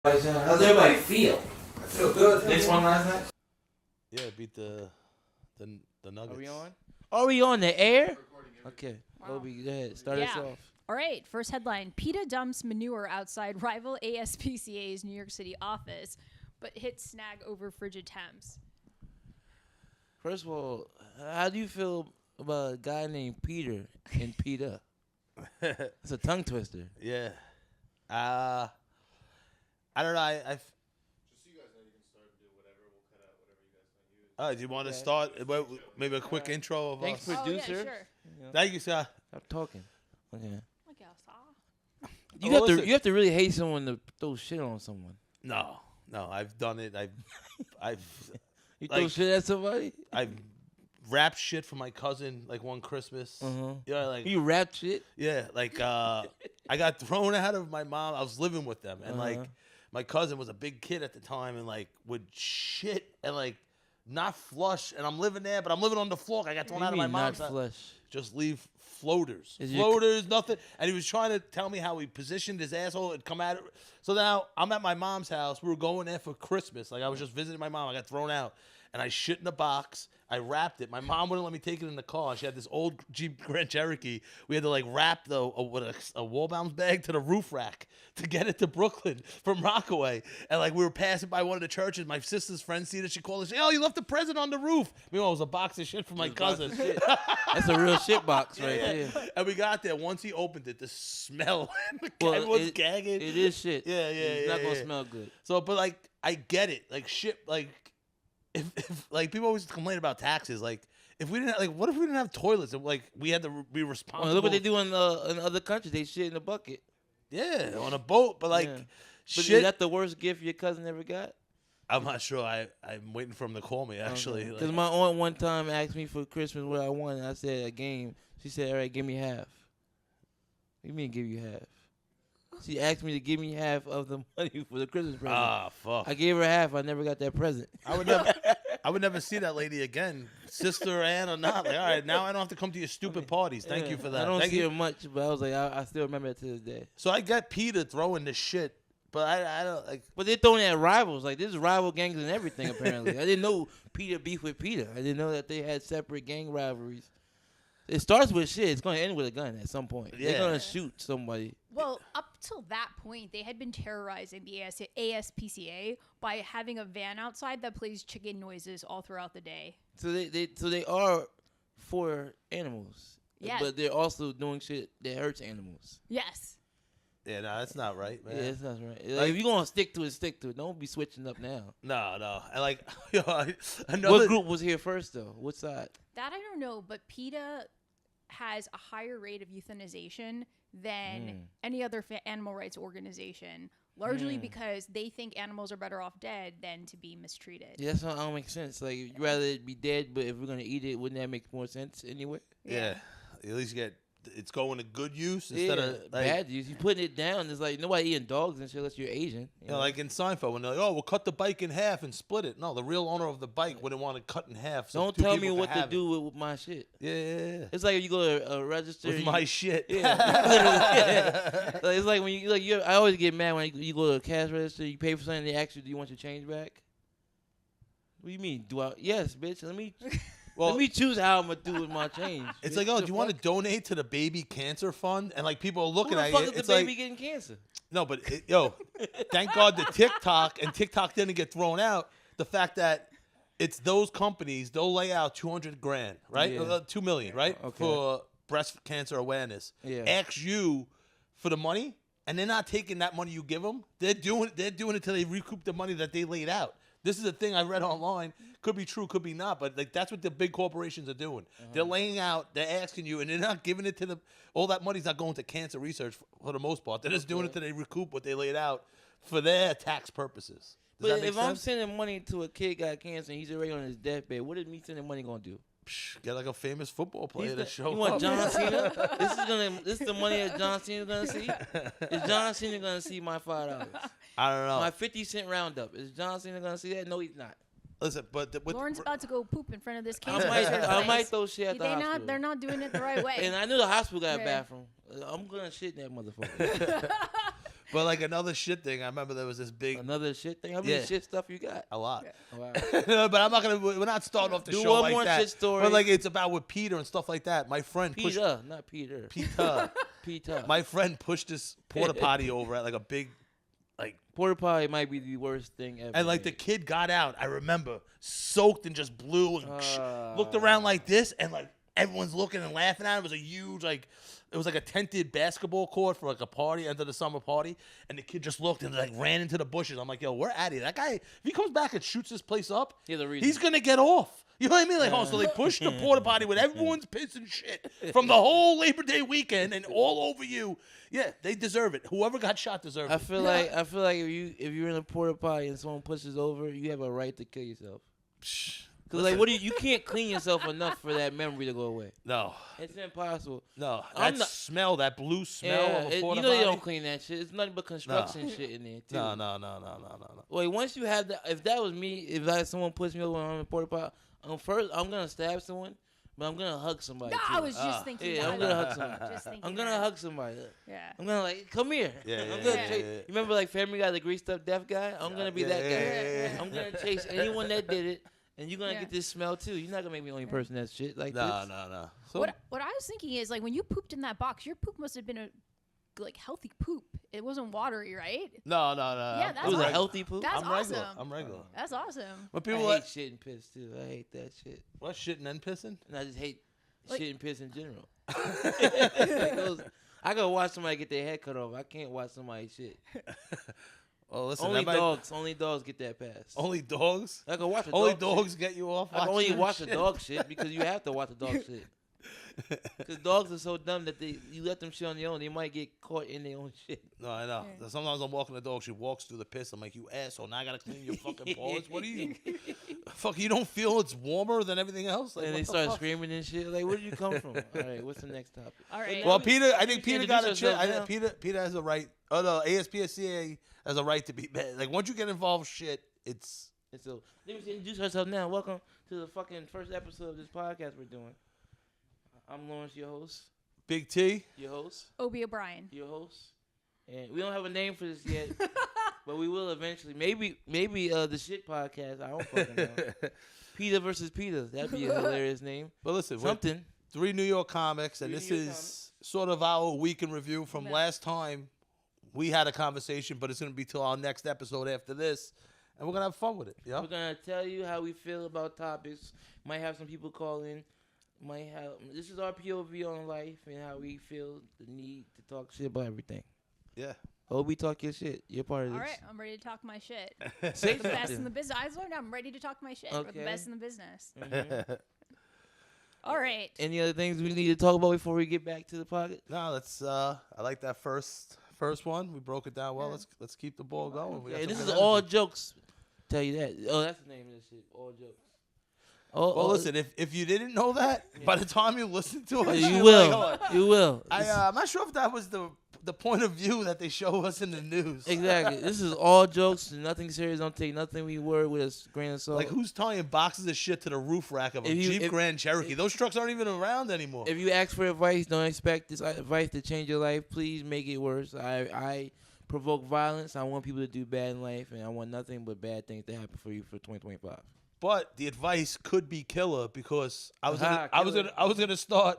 How's everybody feel? I feel good. Next one last night? Yeah, beat the Nuggets. Are we on? Are we on the air? Okay. Wow. Obi, go ahead. Start us off. All right, first headline. PETA dumps manure outside rival ASPCA's New York City office, but hits snag over frigid temps. First of all, how do you feel about a guy named Peter and PETA? It's a tongue twister. Yeah. I don't know. Just so you guys know, you can start and do whatever. We'll cut out whatever you guys want to use. All right, do you want to start? Maybe a quick intro of Thanks, us? producer. Oh, yeah, sure. Thank you, sir. Stop talking. Okay. I guess. You have to. You have to really hate someone to throw shit on someone. No, I've done it. I've You throw like, shit at somebody. I've wrapped shit for my cousin like one Christmas. Yeah, like You rap shit. yeah, like I got thrown out of my mom. I was living with them, and like my cousin was a big kid at the time, and like would shit and like not flush. And I'm living there, but I'm living on the floor. I got thrown out of my mom's not house. flush. Just leave floaters. Is your- Floaters, nothing. And he was trying to tell me how he positioned his asshole and come at it. So now I'm at my mom's house. We were going there for Christmas. Like I was just visiting my mom. I got thrown out. And I shit in a box. I wrapped it. My mom wouldn't let me take it in the car. She had this old Jeep Grand Cherokee. We had to like wrap with a Wallbounds bag to the roof rack to get it to Brooklyn from Rockaway. And like we were passing by one of the churches. My sister's friend seen it. She called us. Oh, you left the present on the roof. Meanwhile, it was a box of shit from my cousin. That's a real shit box right there. And we got there. Once he opened it, the smell. Everyone's gagging. It is shit. Yeah. It's not gonna smell good. So, but like, I get it. Like shit. Like, if like people always complain about taxes. Like, if we didn't like, what if we didn't have toilets? And, like, we had to be responsible. Well, look what they do in other countries. They shit in a bucket. Yeah, on a boat. But like, Yeah. But shit. is that the worst gift your cousin ever got? I'm not sure. I'm waiting for him to call me. Actually, Because like, my aunt one time asked me for Christmas what I wanted. I said a game. She said, "All right, give me half." What do you mean, give you half? She asked me to give me half of the money for the Christmas present. fuck. I gave her half. I never got that present. I would never see that lady again, Sister Ann or not. Like, all right, now I don't have to come to your stupid parties. Thank you for that. I don't Thank see you. her much, but I was like, I still remember it to this day. So I get Peter throwing this shit, but I don't like. But they're throwing at rivals. Like, there's rival gangs and everything, apparently. I didn't know Peter beef with Peter. I didn't know that they had separate gang rivalries. It starts with shit. It's going to end with a gun at some point. Yeah. They're going to shoot somebody. Well, up till that point, they had been terrorizing the ASPCA by having a van outside that plays chicken noises all throughout the day. So they are for animals. Yeah. But they're also doing shit that hurts animals. Yes. Yeah, no, that's not right, man. Yeah, that's not right. Like, if you're going to stick to it, stick to it. Don't be switching up now. No. I like another. What group was here first, though? What side? That I don't know, but PETA has a higher rate of euthanization than any other animal rights organization, largely because they think animals are better off dead than to be mistreated. Yeah, that's not, don't make sense. Like, you'd rather it be dead, but if we're going to eat it, wouldn't that make more sense anyway? Yeah, at least you get it's going to good use instead of like, bad use. You putting it down. It's like nobody eating dogs and shit unless you're Asian. You know, like in Seinfeld when they're like, oh, we'll cut the bike in half and split it. No, the real owner of the bike wouldn't want to cut in half. So don't two tell me people what can to have do with my shit. Yeah. It's like if you go to a register With my shit. Yeah, literally. Like, it's like when you I always get mad when you go to a cash register. You pay for something, they ask you, "Do you want your change back?" What do you mean? Do I? Yes, bitch. Let me choose how I'm gonna do with my change. It's bitch. like, oh, The do you want to fuck? donate to the baby cancer fund? And like people are Who looking the at fuck you. is It's the baby like, getting cancer? no, but thank God the TikTok and TikTok didn't get thrown out. The fact that it's those companies, they'll lay out $200,000, right? Yeah. $2 million, right? Okay. For breast cancer awareness. Yeah. Ask you for the money, and they're not taking that money you give them. They're doing it until they recoup the money that they laid out. This is a thing I read online. Could be true, could be not, but like that's what the big corporations are doing. They're laying out, they're asking you, and they're not giving it to the. All that money's not going to cancer research for the most part. They're just doing it till they recoup what they laid out for their tax purposes. Does that But make if sense? I'm sending money to a kid got cancer and he's already on his deathbed, what is me sending money gonna do? Get like a famous football player to show You want up. John Cena? This is the money that John Cena's gonna see. Is John Cena gonna see my $5? I don't know. My 50-cent roundup. Is John Cena gonna see that? No, he's not. Listen, but Lauren's about to go poop in front of this I cancer might, research I place. might throw shit at the hospital. They're not doing it the right way. And I knew the hospital got a Yeah. bathroom. I'm gonna shit in that motherfucker. But like another shit thing, I remember there was this big Another shit thing. How many Yeah. shit stuff you got? a lot. Wow. But I'm not gonna. We're not starting off the Do show one like more that. shit story. But like it's about with Peter and stuff like that. My friend pushed Peter, not Peter. Peter. Peter. My friend pushed this porta potty over at like a big, like, Porta potty might be the worst thing ever. and like the kid got out. I remember soaked and just blew and looked around like this, and like everyone's looking and laughing at it. It was a huge like. It was like a tented basketball court for like a party, end of the summer party, and the kid just looked and like ran into the bushes. I'm like, yo, we're out of here. That guy, if he comes back and shoots this place up, He's the reason. he's gonna get off. You know what I mean? Like, oh, so they pushed the porta potty with everyone's piss and shit from the whole Labor Day weekend and all over you. Yeah, they deserve it. Whoever got shot deserves I it. feel like if you're in a porta potty and someone pushes over, you have a right to kill yourself. Cause like, you can't clean yourself enough for that memory to go away. No, It's impossible. no, I'm that not- smell, that blue smell of a you porta know potty. they don't clean that shit. It's nothing but construction shit in there too. No. Wait, once you have that, if that was me, if like someone pushed me over when I'm in a porta potty, first I'm gonna stab someone, but I'm gonna hug somebody. No, too. I was just thinking. Yeah, that. I'm gonna hug someone. Just thinking I'm gonna that. hug somebody. Yeah. I'm gonna like, come here. Yeah, I'm yeah, gonna yeah, chase. yeah. You remember like Family Guy, the greased up deaf guy? I'm gonna be that guy. Yeah. I'm gonna chase anyone that did it, and you're gonna Yeah. get this smell too. You're not gonna make me the only person that's shit like No, this. no. So, What I was thinking is like when you pooped in that box, your poop must have been a like healthy poop. It wasn't watery, right? no. Yeah, It that's was a awesome. healthy poop. That's I'm regular. awesome. I'm regular. That's awesome. But I people hate shit and piss too. I hate that shit, what shit and then pissing? and I just hate Like- shit and piss in general. Like I gotta watch somebody get their head cut off. I can't watch somebody shit. Oh, listen, Only that might- dogs. Only dogs get that pass. Only dogs. I can watch a Only dog dogs shit. get you off. I can only watching watch shit. the dog shit because you have to watch the dog shit. Because dogs are so dumb that you let them shit on their own, they might get caught in their own shit. No, I know. Yeah. Sometimes I'm walking the dog. She walks through the piss. I'm like, you asshole. Now I gotta clean your fucking paws. What are you? Fuck, you don't feel it's warmer than everything else? Like, And what they the start fuck? screaming and shit. Like, where did you come from? All right, what's the next topic? All right. Well, Peter, I think You Peter introduce got a yourself chance. I now. think Peter has a right. Oh no, ASPCA has a right to be bad. Like once you get involved, shit, it's And so, let me introduce herself now. Welcome to the fucking first episode of this podcast we're doing. I'm Lawrence, your host. Big T. Your host. Obie O'Brien. Your host. And we don't have a name for this yet, but we will eventually. Maybe the shit podcast. I don't fucking know. Peter versus Peter. That'd be a hilarious name. But listen, we're Something. 3 New York comics, and Three this New York is sort of our week in review from Yeah. last time. We had a conversation, but it's gonna be till our next episode after this, and we're gonna have fun with it. Yeah. We're gonna tell you how we feel about topics. Might have some people call in. This is our POV on life and how we feel the need to talk shit about everything. Yeah. We talk your shit. You're part of All this. right, I'm ready to talk my shit. Say The best in something. the business. I learned I'm ready to talk my shit. We're the Okay. best in the business. Mhm. All right. Any other things we need to talk about before we get back to the pocket? No, let's. I like that first one. We broke it down well. Yeah. Let's keep the ball going. We got Yeah, some this good is all energy. jokes. Tell you that. Oh, that's the name of this shit. All jokes. Well, listen, if you didn't know that, by the time you listen to it, you you're will. like, oh, You will. I'm not sure if that was the point of view that they show us in the news. Exactly. This is all jokes. Nothing serious. Don't take nothing we word with a grain of salt. Like, who's tying boxes of shit to the roof rack of a Jeep Grand Cherokee? Those trucks aren't even around anymore. If you ask for advice, don't expect this advice to change your life. Please make it worse. I provoke violence. I want people to do bad in life, and I want nothing but bad things to happen for you for 2025. But the advice could be killer because I was Aha, gonna start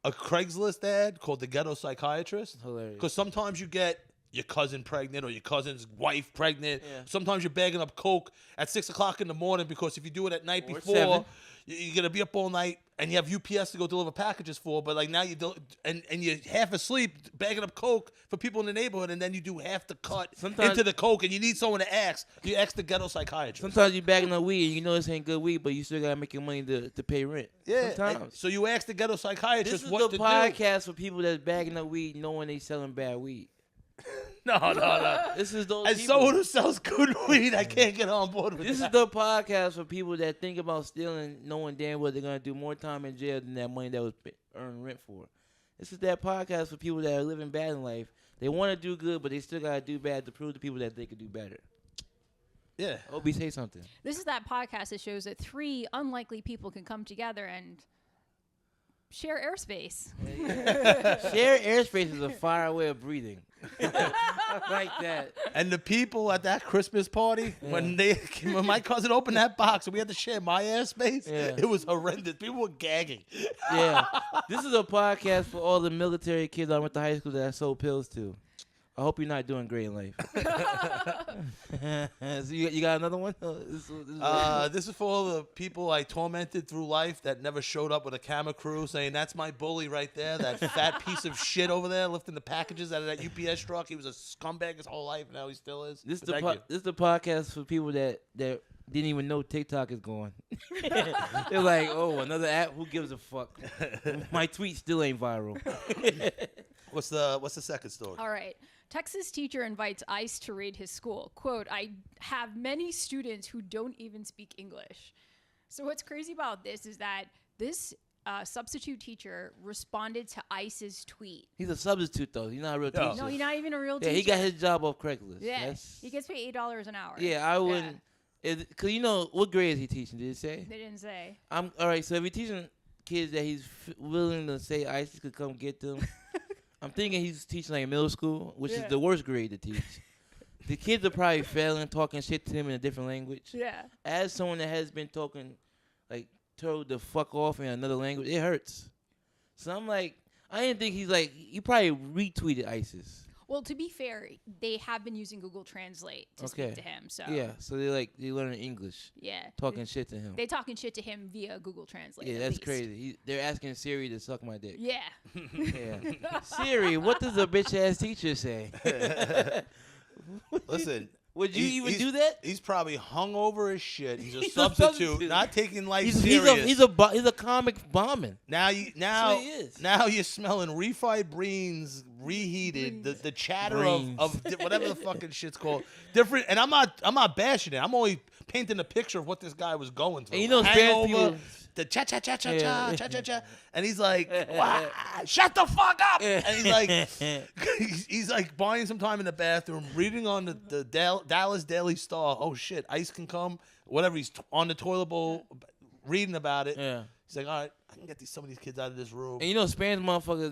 a Craigslist ad called the Ghetto Psychiatrist. Hilarious. Because sometimes you get your cousin pregnant or your cousin's wife pregnant. Yeah. Sometimes you're bagging up coke at 6 o'clock in the morning because if you do it at night Or before, 7. you're gonna be up all night and you have UPS to go deliver packages for. But like now you don't, and you're half asleep bagging up coke for people in the neighborhood, and then you do half the cut Sometimes- into the coke, and you need someone to ask. You ask the Ghetto Psychiatrist. Sometimes you bagging up weed and you know this ain't good weed, but you still gotta make your money to pay rent. Yeah. and Sometimes. so you ask the Ghetto This Psychiatrist is what the to do. podcast for people that's bagging up weed knowing they selling bad weed. No. This is those As people. someone who sells good weed, I can't get on board with This is that. the podcast for people that think about stealing, knowing damn well they're gonna do more time in jail than that money that was earned rent for. This is that podcast for people that are living bad in life. They want to do good, but they still gotta do bad to prove to people that they could do better. Yeah. Obi, say something. This is that podcast that shows that 3 unlikely people can come together and share airspace. Share airspace is a fire way of breathing. I like that. And the people at that Christmas party, when my cousin opened that box and we had to share my airspace, it was horrendous. People were gagging. Yeah. This is a podcast for all the military kids I went to high school that I sold pills to. I hope you're not doing great in life. So you got another one? This is for all the people I tormented through life that never showed up with a camera crew saying, that's my bully right there, that fat piece of shit over there lifting the packages out of that UPS truck. He was a scumbag his whole life, and now he still is. This is the podcast for people that didn't even know TikTok is going. They're like, oh, another app? Who gives a fuck? My tweet still ain't viral. What's the second story? All right. Texas teacher invites ICE to raid his school. Quote, I have many students who don't even speak English. So what's crazy about this is that this substitute teacher responded to ICE's tweet. He's a substitute, though. He's not a real teacher. No, he's not even a real teacher. Yeah, he got his job off Craigslist. Yeah, he gets paid $8 an hour. Yeah, I wouldn't. Because, what grade is he teaching? Did it say? They didn't say. All right, so if he's teaching kids that he's willing to say ICE could come get them, I'm thinking he's teaching like middle school, which is the worst grade to teach. The kids are probably failing, talking shit to him in a different language. Yeah. As someone that has been talking, like, told the fuck off in another language, it hurts. So I'm like, I didn't think he probably retweeted ISIS. Well, to be fair, they have been using Google Translate to speak to him. So yeah, so they learning English. Yeah, talking shit to him. They talking shit to him via Google Translate. Yeah, that's crazy. They're asking Siri to suck my dick. Yeah. Siri, what does a bitch ass teacher say? Listen. Would you even do that? He's probably hungover as shit. He's a substitute, not taking life serious. He's a comic bombing. Now you're smelling refried beans, reheated, the chatter of whatever the fucking shit's called. Different, and I'm not bashing it. I'm only painting a picture of what this guy was going through. And Spanish people, the cha, and he's like, wow, shut the fuck up. And he's like, he's like buying some time in the bathroom, reading on the Dallas Daily Star. Oh shit, ICE can come. Whatever, he's on the toilet bowl, reading about it. Yeah. He's like, all right, I can get some of these kids out of this room. And Spanish motherfuckers,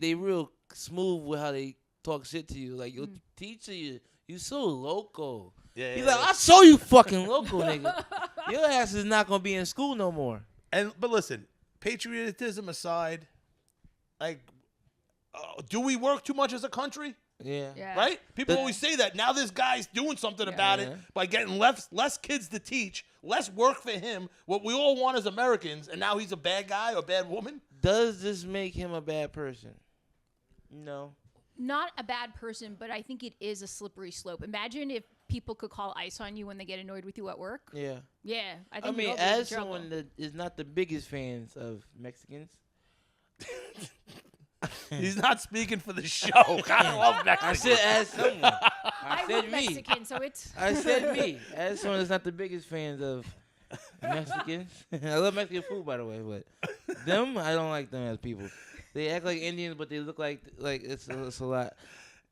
they real smooth with how they talk shit to you. Like, your teacher, you so loco. Yeah, he's like, I'll show you fucking loco, nigga. Your ass is not gonna be in school no more. But listen, patriotism aside, like, do we work too much as a country? Yeah. Right? People always say that. Now this guy's doing something about it by getting less kids to teach, less work for him, what we all want as Americans, and now he's a bad guy or bad woman? Does this make him a bad person? No. Not a bad person, but I think it is a slippery slope. Imagine if people could call ICE on you when they get annoyed with you at work. Yeah. Yeah. I mean, as someone that is not the biggest fans of Mexicans. He's not speaking for the show. I love Mexicans. I said as someone. I said love me. Mexican, so it's... I said me. As someone that's not the biggest fans of Mexicans. I love Mexican food, by the way, but them, I don't like them as people. They act like Indians, but they look like it's a lot.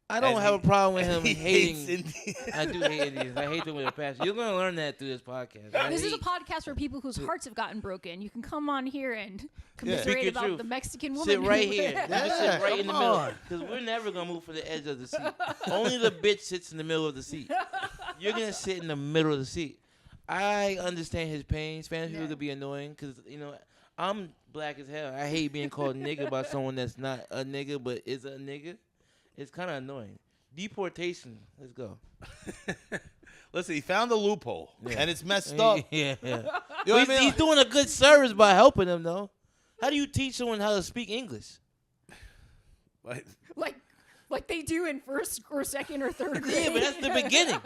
I don't have a problem with him hating. I do hate Indians. I hate them with a passion. You're going to learn that through this podcast. This is a podcast for people whose hearts have gotten broken. You can come on here and commiserate about the Mexican woman. Sit right here. Sit right in the middle. Because we're never going to move from the edge of the seat. Only the bitch sits in the middle of the seat. You're going to sit in the middle of the seat. I understand his pain. Spanish people could be annoying because, I'm black as hell. I hate being called nigga by someone that's not a nigga but is a nigga. It's kind of annoying. Deportation. Let's go. Listen, he found a loophole, and it's messed up. Yeah. You know what I mean? He's doing a good service by helping them, though. How do you teach someone how to speak English? Like they do in first or second or third grade. Yeah, but that's the beginning.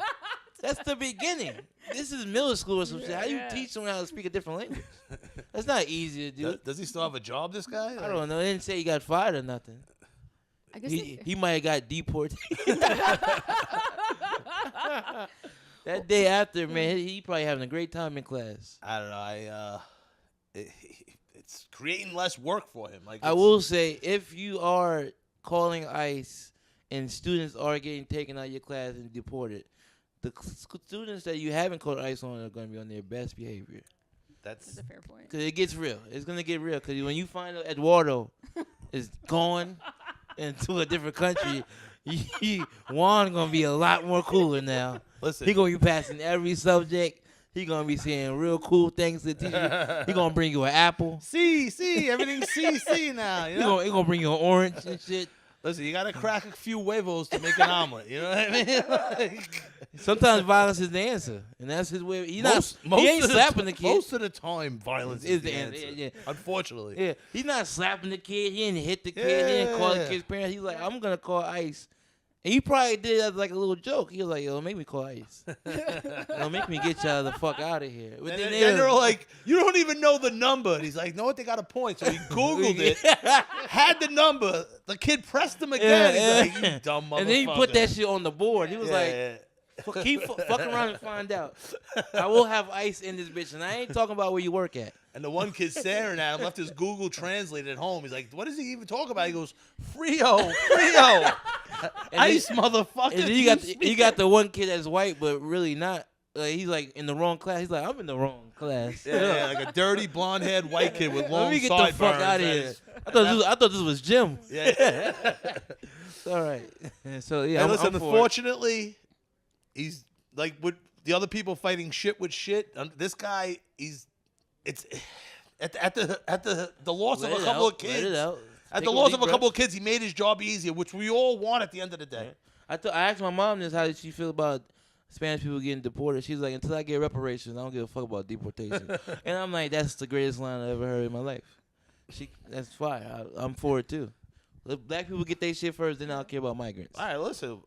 That's the beginning. This is middle school or some shit. How do you teach someone how to speak a different language? That's not easy to do. Does he still have a job, this guy? I don't know. They didn't say he got fired or nothing. I guess he might have got deported. That day after, man, he probably having a great time in class. I don't know. It's creating less work for him. I will say, if you are calling ICE and students are getting taken out of your class and deported, the students that you haven't called ICE on are going to be on their best behavior. That's a fair point. Cause it gets real. It's gonna get real. Cause when you find out Eduardo is going into a different country, Juan gonna be a lot more cooler now. Listen, He gonna be passing every subject. He gonna be saying real cool things to teach you. He gonna bring you an apple. see, everything's see now. You know? He gonna bring you an orange and shit. Listen, you gotta crack a few huevos to make an omelet. You know what I mean? Like, Sometimes violence is the answer, and that's his way. He ain't of slapping the kid. Most of the time, violence is the answer. answer. Yeah. Unfortunately. Yeah, he's not slapping the kid. He didn't hit the kid. He didn't call the kid's parents. He's like, I'm gonna call ICE. And he probably did it as like a little joke. He was like, yo, make me call ICE. Yo, make me get y'all the fuck out of here. But And then they're like, you don't even know the number. And he's like, no, what? They got a point. So he Googled it, had the number. The kid pressed him again. He's like, you dumb motherfucker. And then he put that shit on the board. He was keep fuck around and find out. I will have ICE in this bitch. And I ain't talking about where you work at. And the one kid staring at him left his Google Translate at home. He's like, what does he even talk about? He goes, Frio. Ice, motherfucker. And then you got the one kid that's white, but really not. Like, he's like in the wrong class. He's like, I'm in the wrong class. Yeah, like a dirty blonde-haired white kid with long Let me get sideburns. the fuck out of here. I thought this was Jim. Yeah. All right. So yeah, Hey, I'm listen, for it. unfortunately, he's like with the other people fighting shit with shit. This guy, it's at the loss of a couple of kids. Let it out. At Take the a loss deep of a couple breath. of kids, he made his job easier, which we all want at the end of the day. I asked my mom this, how did she feel about Spanish people getting deported? She's like, until I get reparations, I don't give a fuck about deportation. And I'm like, that's the greatest line I ever heard in my life. That's fire. I'm for it too. Let black people get their shit first, then I'll care about migrants. All right, listen.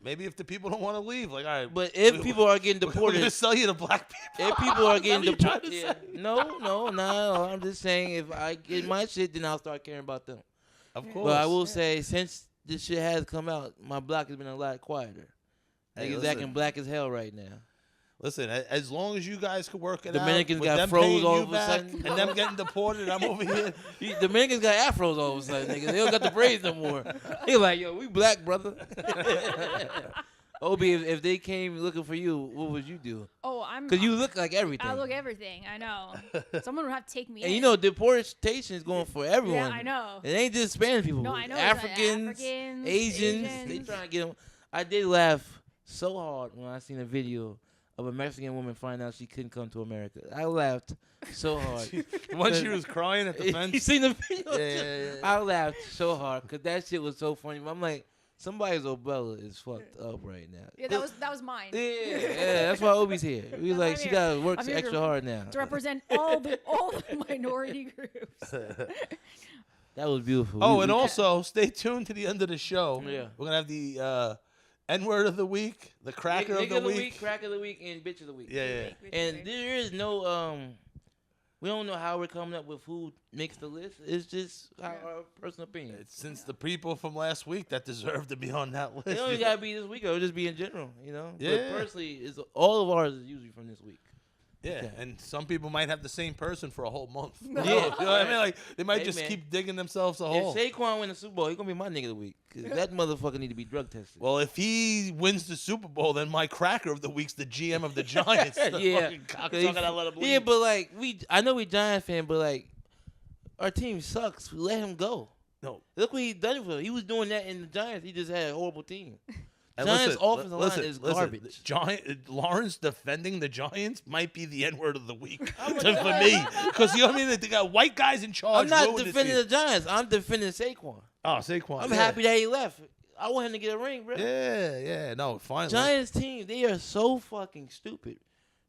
Maybe if the people don't want to leave, like, all right. But if people are getting we're gonna deported, sell you to black people. if people are getting Is that what deported, you're trying to no. I'm just saying, if I get my shit, then I'll start caring about them. Of course. But I will say, since this shit has come out, my block has been a lot quieter. Hey, Niggas listen. acting black as hell right now. Listen, as long as you guys can work it Dominicans out, with got them froze paying all you of a back sudden. and them getting deported, I'm over here. Dominicans got afros all of a sudden, niggas. They don't got the braids no more. They like, yo, we black, brother. Obi, if they came looking for you, what would you do? Oh, I'm. Because you look like everything. I look everything. I know. Someone would have to take me. And in. you know, deportation is going for everyone. Yeah, I know. It ain't just Spanish people. No, I know. Africans, Asians. They trying to get them. I did laugh so hard when I seen a video of a Mexican woman finding out she couldn't come to America. I laughed so hard. Once she was crying at the You fence. seen the video? Yeah. I laughed so hard because that shit was so funny. I'm like, somebody's Obella is fucked up right now. Yeah, that was mine. Yeah, that's why Obi's here. We That's like, why she I'm gotta here. work I'm here extra hard now. To represent all the minority groups. That was beautiful. Oh, and also, stay tuned to the end of the show. Yeah. We're going to have the N-word of the week, the cracker of the week. crack of the week, and bitch of the week. Yeah. And there is no we don't know how we're coming up with who makes the list. It's just our personal opinion. It's since the people from last week that deserve to be on that list. It don't even gotta be this week. It'll just be in general, you know. Yeah. But personally, all of ours is usually from this week. Yeah, Okay. and some people might have the same person for a whole month. Yeah. You know what I mean? Like, they might Hey, just man. keep digging themselves a hole. If Saquon win the Super Bowl, he's gonna be my nigga of the week. 'Cause that motherfucker need to be drug tested. Well, if he wins the Super Bowl, then my cracker of the week's the GM of the Giants. The Yeah. fucking cocksucker that let him leave. Yeah, but like I know we Giants fan, but like our team sucks. We let him go. No. Look what he done for him. He was doing that in the Giants. He just had a horrible team. And Giants' offensive line is listen, garbage. Lawrence defending the Giants might be the N-word of the week for me. Because, you know what I mean? They got white guys in charge. I'm not ruining defending this the Giants. I'm defending Saquon. Oh, Saquon. I'm yeah. happy that he left. I want him to get a ring, bro. Yeah. No, finally. Giants team, they are so fucking stupid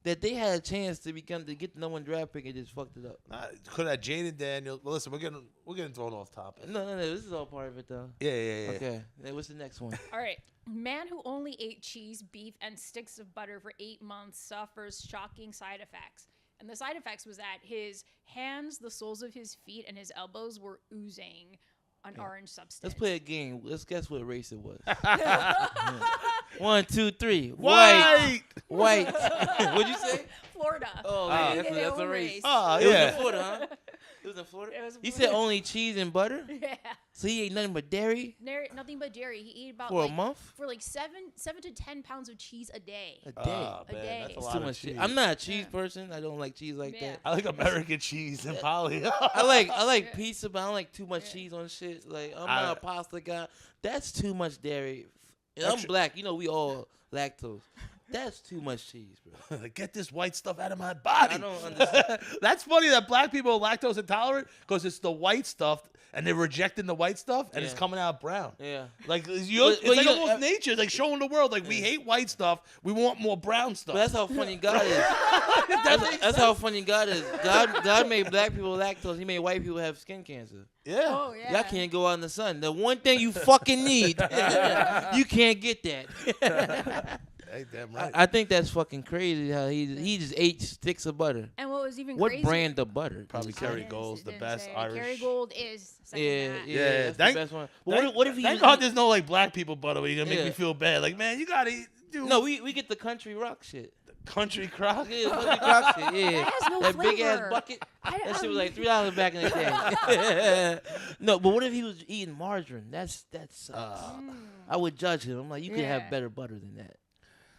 that they had a chance to get the number one draft pick and just fucked it up. Could have Jaden Daniels. Well, listen, we're getting thrown off topic. No. This is all part of it, though. Yeah. Okay. Then what's the next one? All right. Man who only ate cheese, beef, and sticks of butter for 8 months suffers shocking side effects. And the side effects was that his hands, the soles of his feet, and his elbows were oozing an orange substance. Let's play a game. Let's guess what race it was. 1, 2, 3. White. White. What'd you say? Florida. Oh, They man, did their that's a own race. Oh, It was yeah. in Florida, huh? It was in Florida? It was You said Florida. only cheese and butter? Yeah. So he ate nothing but dairy Nothing but dairy. He ate about for like, a month? for like 7 to 10 pounds of cheese a day. A day. Oh, A man, day. that's a It's lot Too of much cheese. shit. I'm not a cheese Yeah. person. I don't like cheese like Yeah. that. I like American cheese and Polly. I like Yeah. pizza, but I don't like too much Yeah. cheese on shit. Like I'm not a pasta guy. That's too much dairy. And I'm Extra- black. You know we all lactose. That's too much cheese, bro. Get this white stuff out of my body. I don't understand. That's funny that black people are lactose intolerant because it's the white stuff and they're rejecting the white stuff and it's Yeah. coming out brown. Yeah. Like it's But like you- almost nature. It's like showing the world like we Yeah. hate white stuff. We want more brown stuff. But that's how funny God is. That's how funny God is. God made black people lactose. He made white people have skin cancer. yeah. Oh yeah. Y'all can't go out in the sun. The one thing you fucking need, you can't get that. Hey, damn right. I think that's fucking crazy how he just ate sticks of butter. And what was even What crazy? brand of butter? Probably Did it say? Kerrygold's the best Irish. Kerrygold is second Yeah, that. yeah, Yeah, that's thank- the best one. But what if he Thank was God eat- there's no like black people butter where you're gonna make Yeah. me feel bad. Like, man, you gotta eat No, we get the country rock shit. country crock. Yeah, country rock shit. Yeah, That has no that big ass flavor. bucket. I That shit was like $3 back in the day. No, but what if he was eating margarine? That sucks. I would judge him. I'm like, you could have Yeah. better butter than that.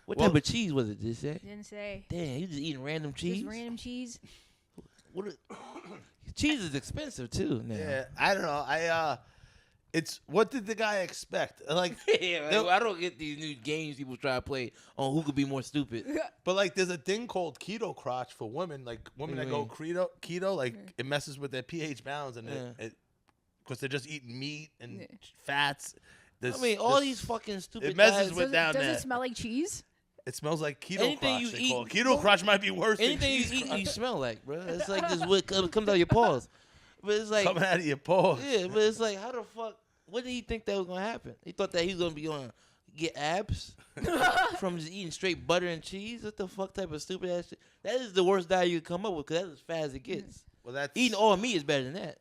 What Well- type of cheese was it? Did it say? Didn't say. Damn, you just eating random cheese. Just random cheese. Cheese is expensive too now. Yeah, I don't know. It's what did the guy expect? Like, Yeah, like, I don't get these new games people try to play on who could be more stupid. but like, there's a thing called keto crotch for women. Like women What that do go you keto, like it messes with their pH balance and Yeah. because they're just eating meat and Yeah. fats. I mean, all these fucking stupid it messes guys. with down does there. it smell like cheese? It smells like keto Anything crotch. you They call it. eat- Keto crotch might be worse than Anything you cheese eat, crotch. you smell like, bro. It's like this what comes out of your paws. But it's like, coming out of your paws. yeah, but it's like, how the fuck? What did he think that was gonna happen? He thought that he was gonna be gonna get abs from just eating straight butter and cheese. What the fuck type of stupid ass shit? That is the worst diet you can come up with, because that's as fast as it gets. Well, that's Eating all meat is better than that.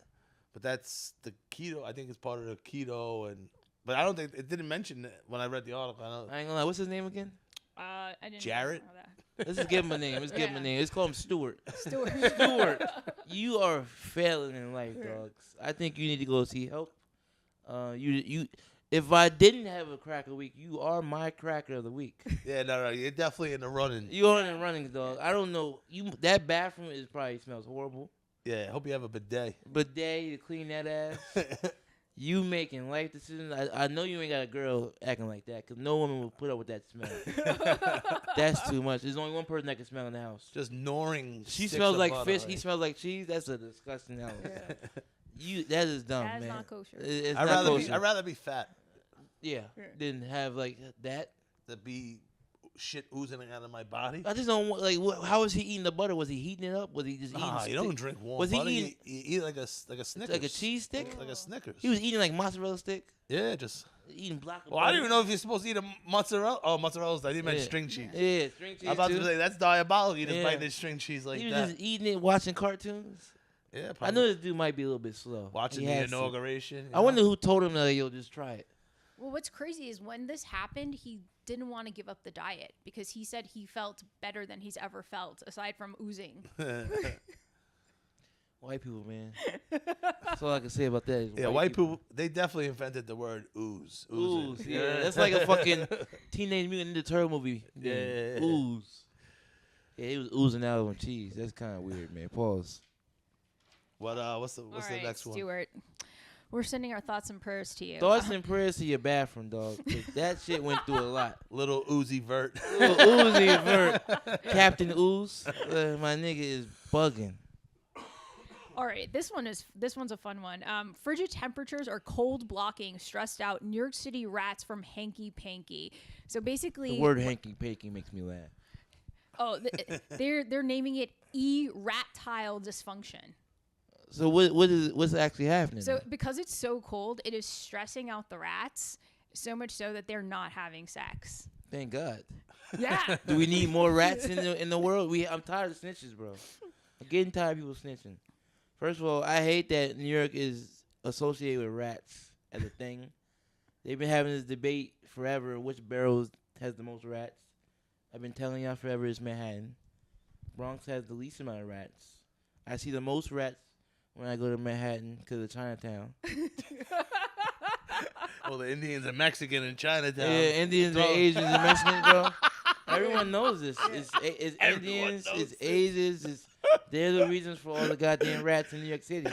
But that's the keto. I think it's part of the keto, but I don't think it didn't mention it when I read the article. I know. I ain't gonna lie. What's his name again? I didn't. Jarrett? know that. Let's just give him a name. Let's give him a Yeah. name. Let's call him Stewart. Stewart. Stewart, you are failing in life, dogs. I think you need to go see help. You. If I didn't have a cracker week, you are my cracker of the week. Yeah, no, you're definitely in the running. You are in the running, dog. I don't know. That bathroom is probably smells horrible. Yeah, I hope you have a bidet. But day to clean that ass. You making life decisions. I know you ain't got a girl acting like that, because no woman will put up with that smell. That's too much. There's only one person that can smell in the house. Just gnawing. She sticks smells of like butter, fish. right? He smells like cheese. That's a disgusting house. That is dumb, That is man. not kosher. It's I'd not rather kosher. I'd rather be fat Yeah, than have like that. than be shit oozing out of my body. I just don't want, like, how was he eating the butter? Was he heating it up? Was he just eating? Nah, you don't drink warm Was he butter. eating- You eat like a Snickers. like a cheese stick? Like a Snickers. He was eating like mozzarella stick, yeah, just. eating block. Of Well, I butter. don't even know if you're supposed to eat a mozzarella. Oh, mozzarella's. I didn't mention Yeah. string cheese. Yeah, string cheese I'm about too. to say that's diabolical. You just Yeah. bite this string cheese like he was that. just eating it, watching cartoons. Yeah, I know this dude might be a little bit slow. watching He the has to. inauguration. I wonder who told him that. Yo, just try it. Well, what's crazy is when this happened, he didn't want to give up the diet because he said he felt better than he's ever felt, aside from oozing. White people, man. That's all I can say about that. Is Yeah, white people. They definitely invented the word ooze. Ooze, Oozing. yeah. That's like a fucking Teenage Mutant Ninja Turtle movie. Yeah. Ooze. Yeah, he was oozing out on cheese. That's kind of weird, man. Pause. What? What's the All the right, next one? Stuart. We're sending our thoughts and prayers to you. Thoughts and prayers to your bathroom, dog. 'Cause that shit went through a lot. Little Uzi Vert. Little Uzi Vert, Captain Ooze. My nigga is bugging. All right, this one's a fun one. Frigid temperatures are cold blocking stressed out New York City rats from hanky panky. So basically, The word hanky panky makes me laugh. they're naming it erectile dysfunction. So what's actually happening? So because it's so cold, it is stressing out the rats so much so that they're not having sex. Thank God. Yeah. Do we need more rats in the world? I'm tired of snitches, bro. I'm getting tired of people snitching. First of all, I hate that New York is associated with rats as a thing. They've been having this debate forever, which borough has the most rats. I've been telling y'all forever it's Manhattan. Bronx has the least amount of rats. I see the most rats when I go to Manhattan because of Chinatown. Oh, the Indians and Mexican in Chinatown. Yeah, Indians and Asians and Mexicans, bro. Everyone knows this. It's Everyone Indians, knows it's Asians, they're the reasons for all the goddamn rats in New York City.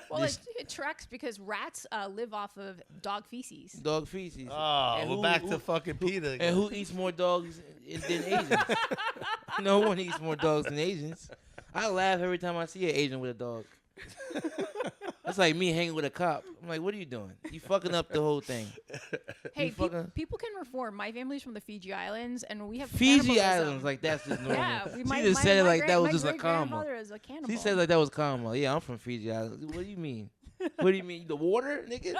Well, it tracks because rats live off of dog feces. Dog feces. Oh, And we're back to fucking Peter again. And who eats more dogs than Asians? No one eats more dogs than Asians. I laugh every time I see an Asian with a dog. That's like me hanging with a cop. I'm like, what are you doing? You fucking up the whole thing. Hey, You fucking- people can reform. My family's from the Fiji Islands, and we have Fiji cannibalism. Islands, like that's just normal. Yeah, She just said it like that was just a comma. grandfather is a cannibal. She said it like that was comma. Yeah, I'm from Fiji Islands. What do you mean? What do you mean? The water, nigga?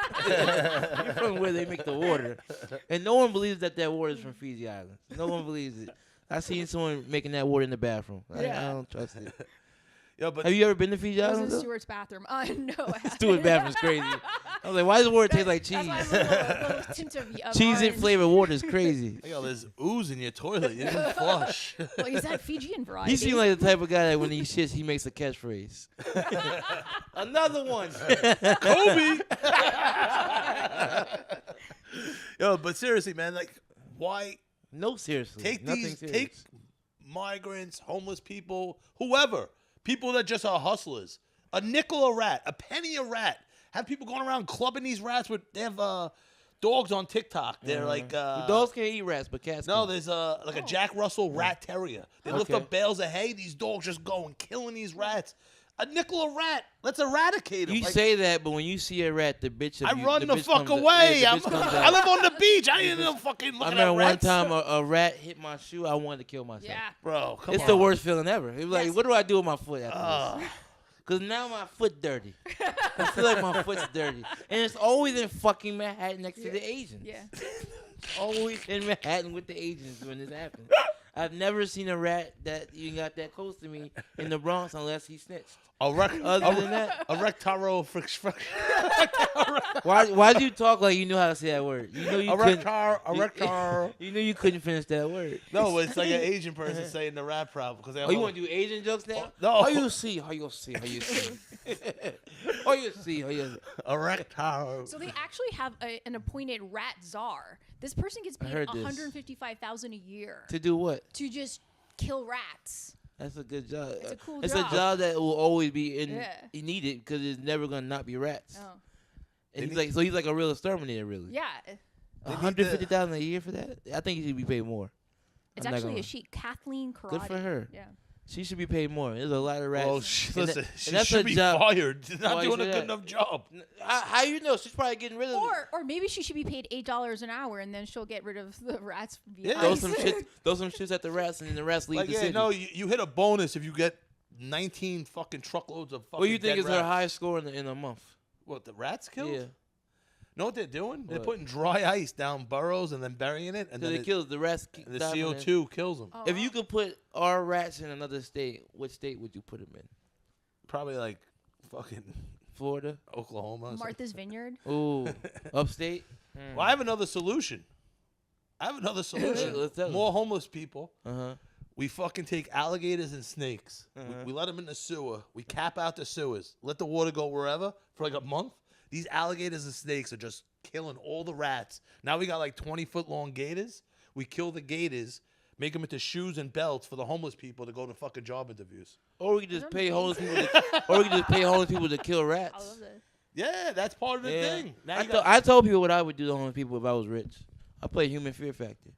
You're from where they make the water. And no one believes that water is from Fiji Islands. No one believes it. I seen someone making that water in the bathroom. I don't trust it. Yo, but Have you ever been to Fiji It was Islands? in though? Stewart's bathroom. No, I haven't. Stewart's bathroom's crazy. I was like, why does the water taste like cheese? That's why I'm a little tint of Cheese and orange. flavored water is crazy. yo, there's ooze in your toilet. You didn't flush. Well, he's that Fijian variety. He seems like the type of guy that when he shits, he makes a catchphrase. Another one. Kobe. Yo, but seriously, man, like, why No, seriously. take Nothing these, serious. take migrants, homeless people, whoever, people that just are hustlers, a nickel a rat, a penny a rat. Have people going around clubbing these rats with, they have dogs on TikTok. They're like, Dogs can't eat rats, but cats no, can. there's like a Jack Russell rat terrier. They lift Okay. up bales of hay. These dogs just go and killing these rats. A nickel a rat. Let's eradicate them. You say that, but when you see a rat, the bitch. I run the bitch fuck comes out- away. yeah, the bitch comes I out. live on the beach. I ain't no fucking I looking remember at one rats. time a rat hit my shoe. I wanted to kill myself. Yeah. Bro, come It's on. the worst feeling ever. It was like, Yes. what do I do with my foot after this? Because now my foot dirty. I feel like my foot's dirty. And it's always in fucking Manhattan next to the Asians. Yeah. Always in Manhattan with the Asians when this happens. I've never seen a rat that even got that close to me in the Bronx unless he snitched. Other than that, a rectaro friction. why do you talk like you knew how to say that word? You know you A couldn't. rectar. You knew you couldn't finish that word. No, it's like an Asian person saying the rat problem because they. Oh, you want to do Asian jokes now? No. How you see? How you see? How you see? How you see? How you see? a rectar. So they actually have an appointed rat czar. This person gets paid heard this. $155,000 a year To do what? to just kill rats. That's a good job. It's a cool It's job. a job that will always be Yeah. needed because it's never gonna not be rats. Oh. And he's like a real exterminator, really. Yeah. $150,000 a year for that? I think he should be paid more. It's I'm not actually gonna- a sheep. Kathleen Karate. Good for her. Yeah. She should be paid more. There's a lot of rats. Well, And listen, that- she and that's should a be job. fired. She's not Why you doing a say good that? enough job. How you know? She's probably getting rid of it. Or maybe she should be paid $8 an hour, and then she'll get rid of the rats. via Yeah. Throw ice. some shit at the rats, and then the rats leave Like, the yeah, city. no, you hit a bonus if you get 19 fucking truckloads of fucking What do you think dead is her rats. highest score in a month? What, the rats killed? Yeah. Know what they're doing? They're What? putting dry ice down burrows and then burying it, and Because then it kills the rats. the die from it. CO2 kills them. Oh, If wow. you could put our rats in another state, which state would you put them in? Probably like fucking Florida? Oklahoma. or something. Martha's Vineyard. Ooh, upstate? Well, I have another solution. Let's tell More homeless people. Uh-huh. We fucking take alligators and snakes. Uh-huh. We let them in the sewer. We cap out the sewers. Let the water go wherever for like a month. These alligators and snakes are just killing all the rats. Now we got like 20-foot long gators. We kill the gators, make them into shoes and belts for the homeless people to go to fucking job interviews. Or we could just Sounds pay homeless people. amazing. Or we could just pay homeless people to kill I rats. love that. Yeah, that's part of the Yeah. thing. Now you got- I told people what I would do to homeless people if I was rich. I play Human Fear Factor.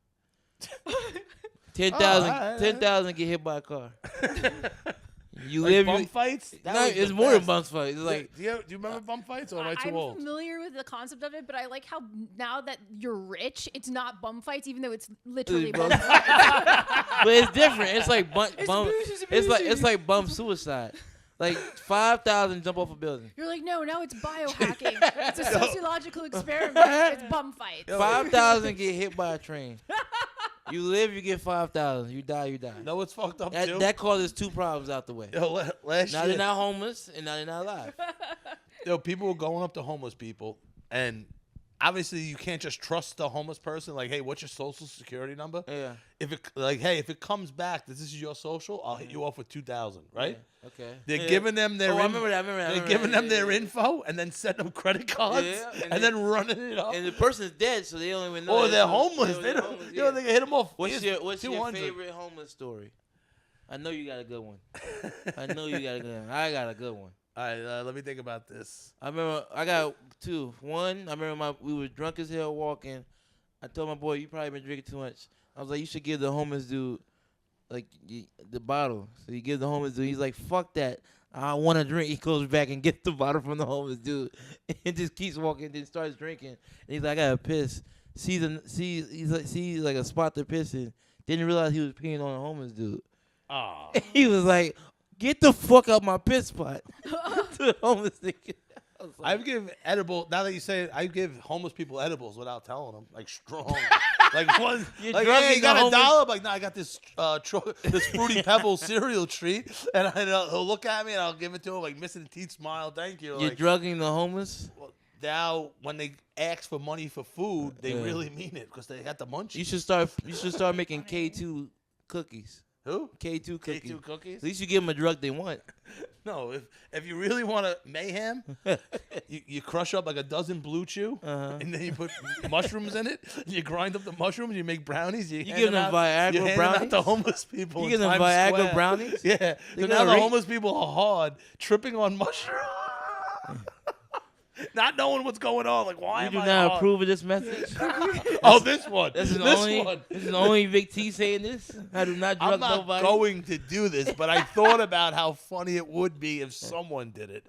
10,000 alright. 10,000 get hit by a car. You like live. bum You, fights. That no, was the it's more than best. bum fights. It's like do you remember bum fights or am I too I'm old? familiar with the concept of it, but I like how now that you're rich, it's not bum fights, even though it's literally bum bum fights. but it's different. It's like bum. It's bum boozy, it's it's boozy. like bum suicide. Like 5,000 jump off a building. You're like, no, now it's biohacking. It's a sociological experiment. It's bum fights. 5,000 get hit by a train. You live, you get 5,000. You die, you die. No, what's fucked up too? That causes two problems out the way. Yo, last Now year, they're not homeless, and now they're not alive. yo, people were going up to homeless people, and obviously you can't just trust the homeless person. Like, hey, what's your social security number? Yeah. If it comes back that this is your social, I'll hit you off with 2,000. Right? Yeah. Okay. They're giving them their. I remember that. They're giving them their info and then sending them credit cards and then running it up. And the person's dead, so they don't even know. Or they're homeless. They don't. homeless, You know, they can hit them off. What's your 200. favorite homeless story? I know you got a good one. I know you got a good one. I got a good one. All right, let me think about this. I remember I got two. One, I remember we were drunk as hell walking. I told my boy, you probably been drinking too much. I was like, you should give the homeless dude like the bottle. So you give the homeless dude. He's like, fuck that. I want to drink. He goes back and gets the bottle from the homeless dude and just keeps walking. Then starts drinking. And he's like, I gotta piss. Sees like a spot to piss in. Didn't realize he was peeing on a homeless dude. Oh. He was like, get the fuck out my piss spot. To the homeless nigga. I give edible. Now that you say it, I give homeless people edibles without telling them, like strong, like one. You're like, drugging hey, you got the a homeless- dollar? I'm like, no, I got this this fruity pebble cereal treat, and he'll look at me and I'll give it to him, like missing a teeth, smile, thank you. You're Like, drugging the homeless? now when they ask for money for food, they Yeah. really mean it because they got the munchies. You should start making K2 cookies. Who? K2 cookies. K2 cookies? At least you give them a drug they want. No, if you really want to mayhem, you crush up like a dozen blue chew, and then you put mushrooms in it. You grind up the mushrooms. You make brownies. You give them Viagra you hand brownies? them out to homeless people. You in give them Times Viagra Square. brownies? Yeah. They So gonna now the rate- homeless people are hard, tripping on mushrooms, not knowing what's going on. Like, why You am do I not hard? approve of this message? Oh, this one. This is This one. the only Big T saying this? I do not drug I'm not nobody. going to do this, but I thought about how funny it would be if someone did it.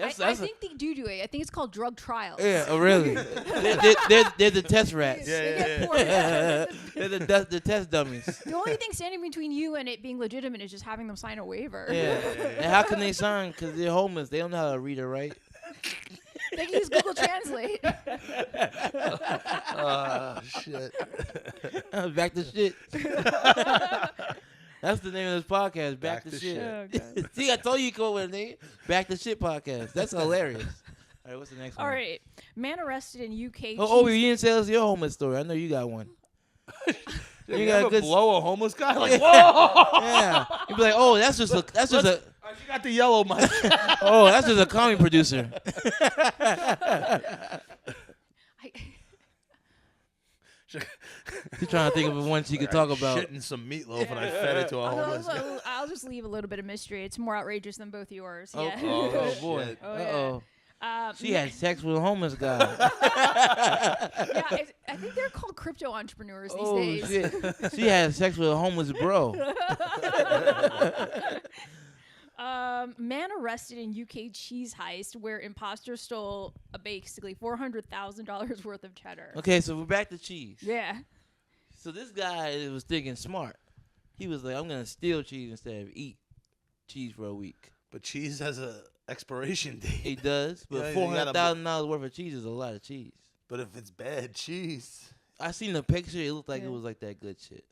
I think they do it. I think it's called drug trials. Yeah, oh, really? they're the test rats. They get Yeah. poured out. They're the test dummies. The only thing standing between you and it being legitimate is just having them sign a waiver. Yeah. And how can they sign? Because they're homeless. They don't know how to read or write. They can use Google Translate. Shit. Back to shit. That's the name of this podcast. Back to shit. Oh, God. See, I told you you go with a name. Back to shit podcast. That's hilarious. All right, what's the next one? All right. Man arrested in UK. Oh, you didn't tell us your homeless story. I know you got one. You got a ever good- blow a homeless guy? Like, whoa! Yeah. You'd be like, oh, that's just a You got the yellow mic. that's just a comedy producer. He's trying to think of one she could talk about. Shitting some meatloaf and I fed it to a homeless guy. I'll just leave a little bit of mystery. It's more outrageous than both yours. Oh, Yeah. oh, boy. shit. Oh, yeah. Uh-oh. She yeah, had sex with a homeless guy. I think they're called crypto entrepreneurs these Oh, days. shit. She had sex with a homeless bro. Man arrested in UK cheese heist where imposters stole basically $400,000 worth of cheddar. Okay, so we're back to cheese. Yeah. So this guy was thinking smart. He was like, I'm going to steal cheese instead of eat cheese for a week. But cheese has a expiration date. He does, but Yeah, you gotta- $400,000 worth of cheese is a lot of cheese. But if it's bad cheese, I seen the picture. It looked like Yeah. it was like that good shit.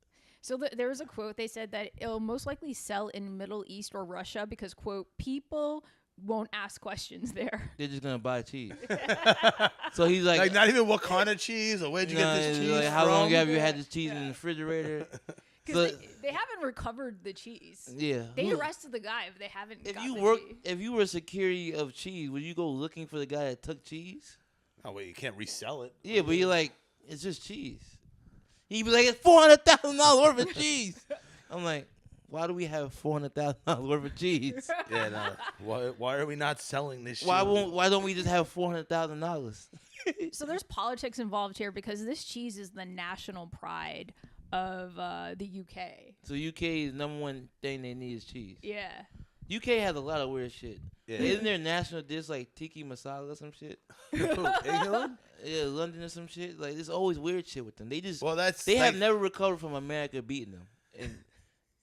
So there was a quote. They said that it'll most likely sell in Middle East or Russia because, quote, people won't ask questions there. They're just gonna buy cheese. So he's like, like not even what kind of cheese or where'd you get this cheese like, how long from? have you had this cheese in the refrigerator? Because So- they haven't recovered the cheese. Yeah. They Who- arrested the guy, but they haven't. If got you the work, cheese. if you were security of cheese, would you go looking for the guy that took cheese? Oh wait, you can't resell it. Yeah, but you're like, it's just cheese. He'd be like, it's $400,000 worth of cheese. I'm like, why do we have $400,000 worth of cheese? Yeah, no. Why are we not selling this shit? Why don't we just have $400,000? So there's politics involved here because this cheese is the national pride of the UK. So UK's number one thing they need is cheese. Yeah. UK has a lot of weird shit. Yeah. Isn't their national dish like tiki masala or some shit? England? Yeah, London or some shit. Like there's always weird shit with them. They just Well, that's they like, have never recovered from America beating them, and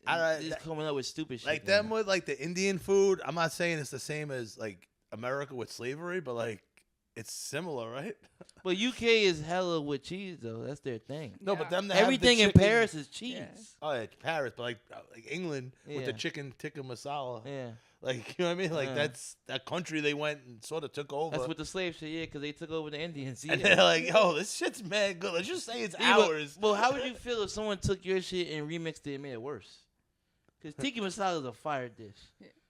I- just coming up with stupid shit. like now. them with like the Indian food. I'm not saying it's the same as like America with slavery, but like it's similar, right? But UK is hella with cheese though. That's their thing. No, Yeah. but them that have the Everything in chicken- Paris is cheese. Yeah. Oh, yeah, Paris, but like England with the Yeah. chicken tikka masala. Yeah. Like, you know what I mean? Like, Yeah. that's that country they went and sort of took over. That's what the slave shit, yeah, because they took over the Indians. and Yeah. they're like, yo, this shit's mad good. Let's just say it's Yeah, but- ours. Well, how would you feel if someone took your shit and remixed it and made it worse? Because tiki masala is a fire dish.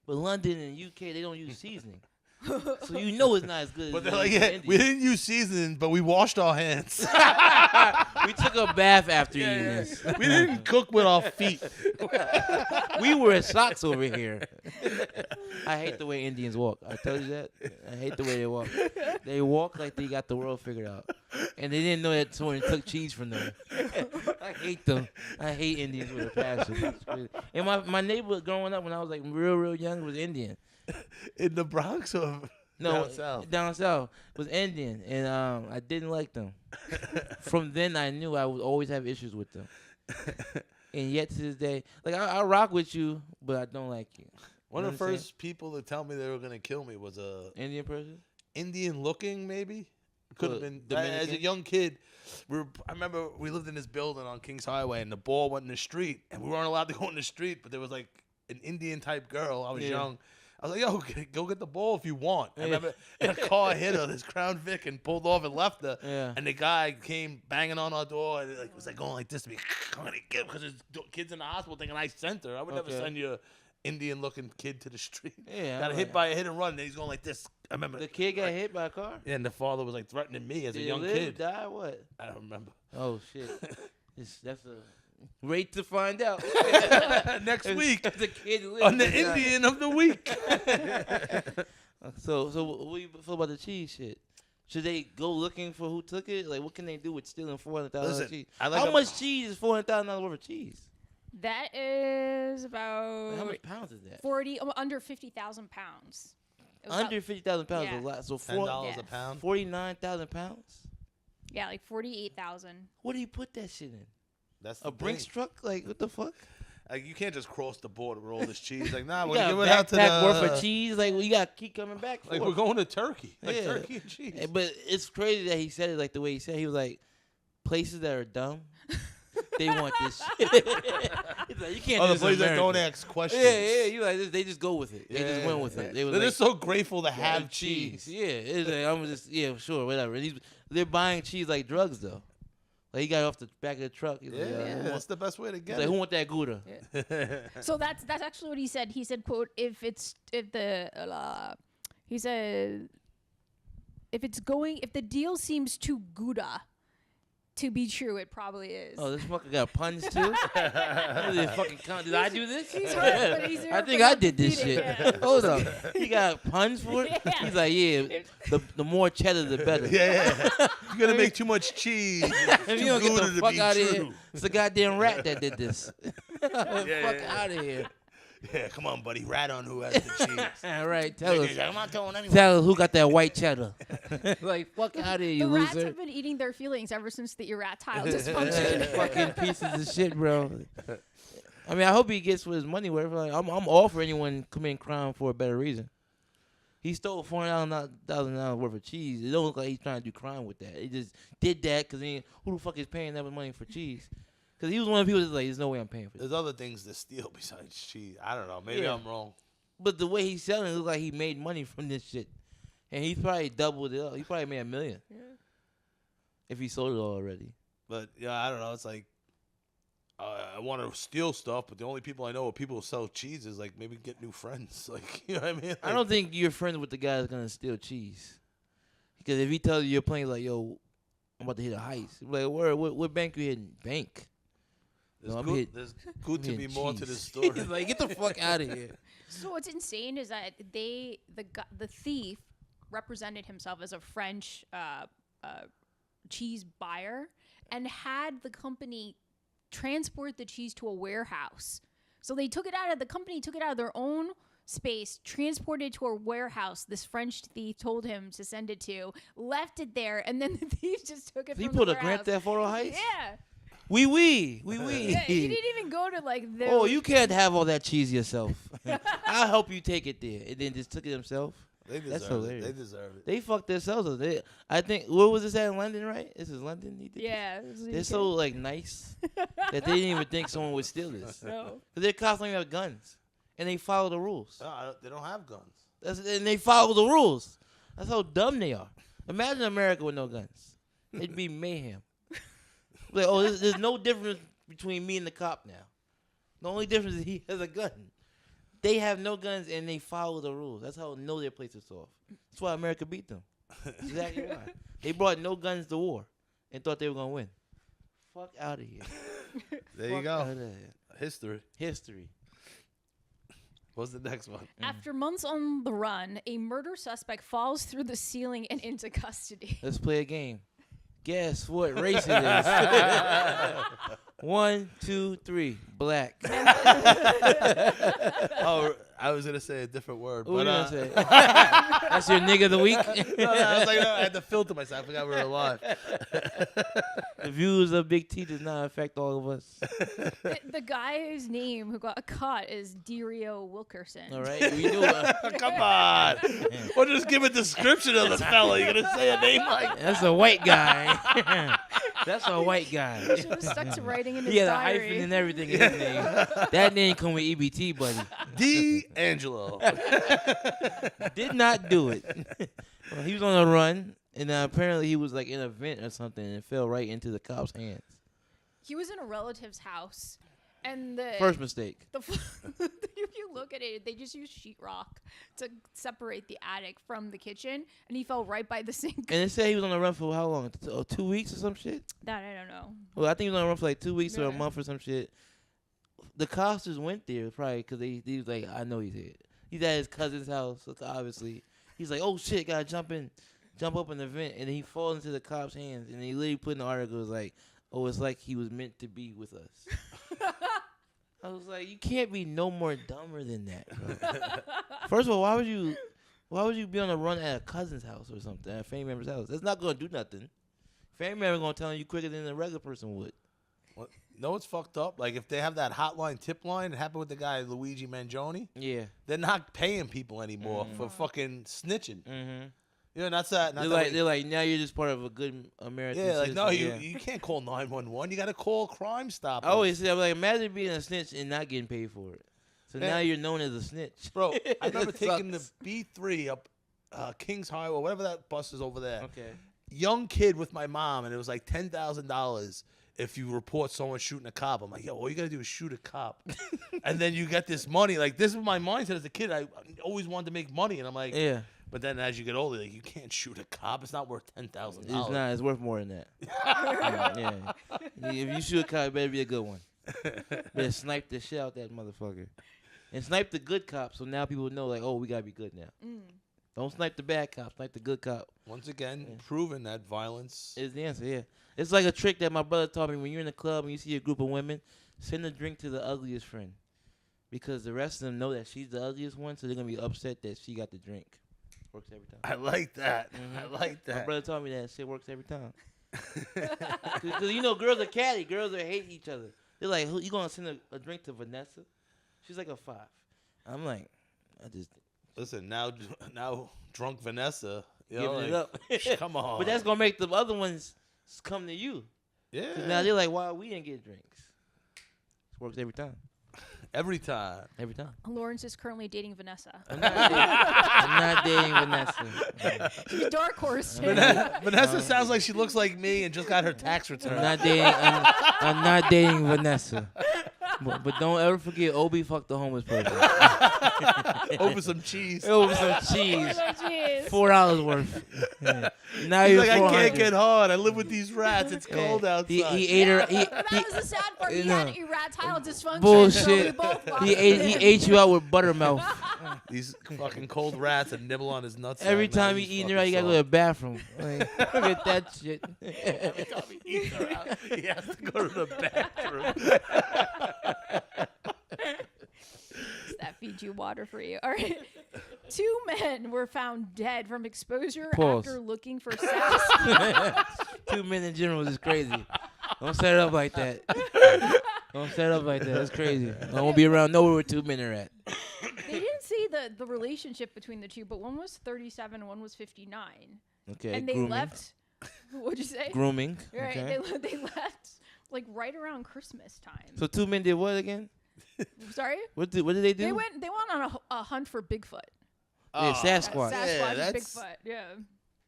But London and UK, they don't use seasoning. So you know it's not as good But as they're it like, is in yeah, India. we didn't use seasoning, but we washed our hands. We took a bath after eating Yeah, this. we didn't cook with our feet. We wear socks over here. I hate the way Indians walk. I tell you that. I hate the way they walk. They walk like they got the world figured out. And they didn't know that someone took cheese from them. I hate them. I hate Indians with a passion. It's crazy. And my neighborhood growing up when I was like real young was Indian. In the Bronx or No, down south? Was Indian. And I didn't like them. From then I knew I would always have issues with them. And yet to this day, like I rock with you, but I don't like you. One You of know the what I'm first people to tell me they were gonna kill me was a Indian person? Indian looking, maybe. Could have So, been. Dominican? As a young kid, I remember we lived in this building on Kings Highway, and the ball went in the street, and we weren't allowed to go in the street, but there was like an Indian type girl. I was Yeah. young. I was like, yo, go get the ball if you want. I Yeah. remember in a car hit her, this Crown Vic, and pulled off and left her. Yeah. And the guy came banging on our door, and was like going like this to me, because there's kids in the hospital thinking I sent her. I would never Okay. send you Indian-looking kid to the street. Yeah, Got I'm hit like- by a hit and run. Then he's going like this. I remember The kid got hit by a car? Yeah, and the father was like threatening me as a Did young he live, kid. die, what? I don't remember. Oh, shit. That's a wait to find out. Next week The kid lived on the or died. Indian of the week. So what do you feel about the cheese shit? Should they go looking for who took it? Like, what can they do with stealing $400,000 Listen, cheese? I like How a- much cheese is $400,000 worth of cheese? That is about How much pounds is that? 40, under 50,000 pounds. It was Under about- 50,000 pounds Yeah. is a lot. So $10 Yeah. a pound. 49,000 pounds? yeah, like 48,000. What do you put that shit in? That's A Brinks thing. truck? Like, what the fuck? Like, you can't just cross the border with all this cheese. Like, nah, You we're got giving a it out to backpack worth the. of cheese? Like, you got to keep coming back for Like, it. we're going to Turkey. Like, Yeah. turkey and cheese. But it's crazy that he said it like the way he said. He was like, places that are dumb, they want this shit. He's like, you can't Oh, do the this in places that don't America. ask questions. Yeah. You like they just go with it. They just went with it. They was They're like, just so grateful to "Yeah, have cheese. Yeah, it's like, I'm just sure, whatever. And they're buying cheese like drugs though. Like he got off the back of the truck. He's Yeah, like, that's the best way to he's get like, who it. want that Gouda? So that's actually what he said. He said, "quote If the deal seems too Gouda to be true, it probably is." Oh, this fucker got puns too. Did I do this? He's hurt, but he's I hurt think for I not did this competing, shit. yeah. Hold up, he got puns for it. Yeah. He's like, yeah, the more cheddar the better. Yeah. You're going to make too much cheese. If Too you don't get Gouda the to fuck be out of true. here, it's a goddamn rat that did this. Fuck yeah. out of here. Yeah, come on, buddy. Rat on who has the cheese. All right, tell us. I'm not telling anyone. Tell us who got that white cheddar. Like, fuck out of here, The you rats loser. have been eating their feelings ever since the erectile Yeah, dysfunction. fucking pieces of shit, bro. I mean, I hope he gets what his money worth. Like, I'm all for anyone committing crime for a better reason. He stole $400,000 worth of cheese. It don't look like he's trying to do crime with that. He just did that because who the fuck is paying that much money for cheese? Because he was one of the people that's like, there's no way I'm paying for this. There's other things to steal besides cheese. I don't know. Maybe Yeah. I'm wrong. But the way he's selling it looks like he made money from this shit. And he probably doubled it up. He probably made $1 million. Yeah. If he sold it all already. But, yeah, I don't know. It's like, I want to steal stuff, but the only people I know are people who sell cheeses. Like, maybe get new friends. Like, you know what I mean? I don't think you're friends with the guy that's going to steal cheese. Because if he tells you you're playing like, yo, I'm about to hit a heist. Like, what bank you hitting? Bank. There's No, I'm good, hit- there's good to I'm be hitting more to cheese. this story. He's like, get the fuck out of here. So what's insane is that the thief represented himself as a French cheese buyer and had the company transport the cheese to a warehouse. So they took it out of the company, took it out of their own space, transported it to a warehouse. This French thief told him to send it to, left it there, and then the thief just took it. He from put the a Grand warehouse. Theft Auto heist? Yeah. Oui. Yeah, he didn't even go to like the. Oh, you can't have all that cheese yourself. I'll help you take it there. And then just took it himself. They That's deserve it. hilarious. They deserve it. They fucked themselves up. I think where was this at in London, right? This is London. He did Yeah. They're so like nice that they didn't even think someone would steal this. No. Cause their cops don't even have guns, and they follow the rules. No, they don't have guns. And they follow the rules. That's how dumb they are. Imagine America with no guns. It'd be mayhem. Like, oh, there's no difference between me and the cop now. The only difference is he has a gun. They have no guns and they follow the rules. That's how I know their place is off. That's why America beat them. Exactly why. They brought no guns to war and thought they were gonna win. Fuck out of here. There you Fuck go. outta here. History. What's the next one? After months on the run, a murder suspect falls through the ceiling and into custody. Let's play a game. Guess what race it is? 1, 2, 3. Black. Oh, I was gonna say a different word. What but, you gonna say? That's your nigga of the week. no, I was like, no, I had to filter myself. I forgot we were alive. The views of Big T does not affect all of us. The guy's name who got caught is Dario Wilkerson. All right, we knew. Come on. Or just give a description of the fella. You're gonna say a name like That's a white guy. That's a white guy. Should have stuck to writing in his He had a diary. hyphen and everything in his name. That name come with EBT, buddy. D'Angelo. Did not do it. Well, he was on a run, and apparently he was like in a vent or something, and it fell right into the cop's hands. He was in a relative's house, and the First mistake. if you look at it, they just use sheetrock to separate the attic from the kitchen, and he fell right by the sink. And it said he was on the run for how long? 2 weeks or some shit? That I don't know. Well, I think he was on the run for like 2 weeks or a Yeah. month or some shit. The cops just went there probably because he was like, I know he's here. He's at his cousin's house, so obviously. He's like, oh shit, gotta jump up in the vent, and he falls into the cop's hands, and he literally put in the article, it was like, oh, it's like he was meant to be with us. I was like, you can't be no more dumber than that, bro. First of all, why would you be on a run at a cousin's house or something, at a family member's house? That's not gonna do nothing. Family member gonna tell you quicker than a regular person would. What? No, it's fucked up. Like if they have that hotline tip line, it happened with the guy Luigi Mangione. Yeah. They're not paying people anymore for fucking snitching. Mm-hmm. You know, that's that. They're like, now you're just part of a good American Yeah, like citizen. no, Yeah. you can't call 911. You got to call Crime Stoppers. I always say, I'm like, imagine being a snitch and not getting paid for it. So Yeah. now you're known as a snitch. Bro, I remember It taking the sucks. B3 up Kings Highway, whatever that bus is over there. Okay. Young kid with my mom, and it was like $10,000 if you report someone shooting a cop. I'm like, yo, all you got to do is shoot a cop. And then you get this money. Like, this was my mindset as a kid. I always wanted to make money. And I'm like, Yeah. but then as you get older, like, you can't shoot a cop. It's not worth $10,000. It's not. It's worth more than that. Yeah. If you shoot a cop, it better be a good one. Better snipe the shit out that motherfucker. And snipe the good cop so now people know, like, oh, we got to be good now. Don't snipe the bad cop. Snipe the good cop. Once again, proven that violence. Is the answer, yeah. It's like a trick that my brother taught me. When you're in a club and you see a group of women, send a drink to the ugliest friend. Because the rest of them know that she's the ugliest one, so they're going to be upset that she got the drink. Works every time. I like that. I like My that. brother taught me that shit works every time. Because, you know, girls are catty. Girls are hate each other. They're like, you going to send a drink to Vanessa? She's like a 5. I'm like, I just... Listen, now drunk Vanessa, you giving know, it like, up. come on. But that's going to make the other ones come to you. yeah. 'Cause now they're like, why we didn't get drinks? It works every time. Every time. Every time. Lawrence is currently dating Vanessa. I'm not dating Vanessa. She's dark horse. Vanessa sounds like she looks like me and just got her tax return. I'm not dating Vanessa. But don't ever forget, Obi fucked the homeless person. Over some cheese. Over some cheese. $4 worth. Yeah. Now He's you're like, I can't 400. get hard. I live with these rats. It's cold outside. He ate her. But that was the sad part. He No. had erectile dysfunction. So we Bullshit. both lost He it. ate you out with buttermilk. These fucking cold rats that nibble on his nuts. Every time he eating her out, you gotta go to the bathroom. Like, look at that shit. Every time he eats her out, he has to go to the bathroom. That feeds you water for you. All right. 2 men were found dead from exposure Pause. after looking for sex. 2 men in general is crazy. Don't set it up like that. Don't set it up like that. That's crazy. I won't be around nowhere where 2 men are at. They didn't say the relationship between the two, but one was 37, one was 59, Okay. and they grooming. left. What'd you say? Grooming. Right, Okay. they left like right around Christmas time. So 2 men did what again? Sorry, What did they do? they went on a hunt for Bigfoot. Yeah, Sasquatch. Sasquatch, that's- Bigfoot. Yeah.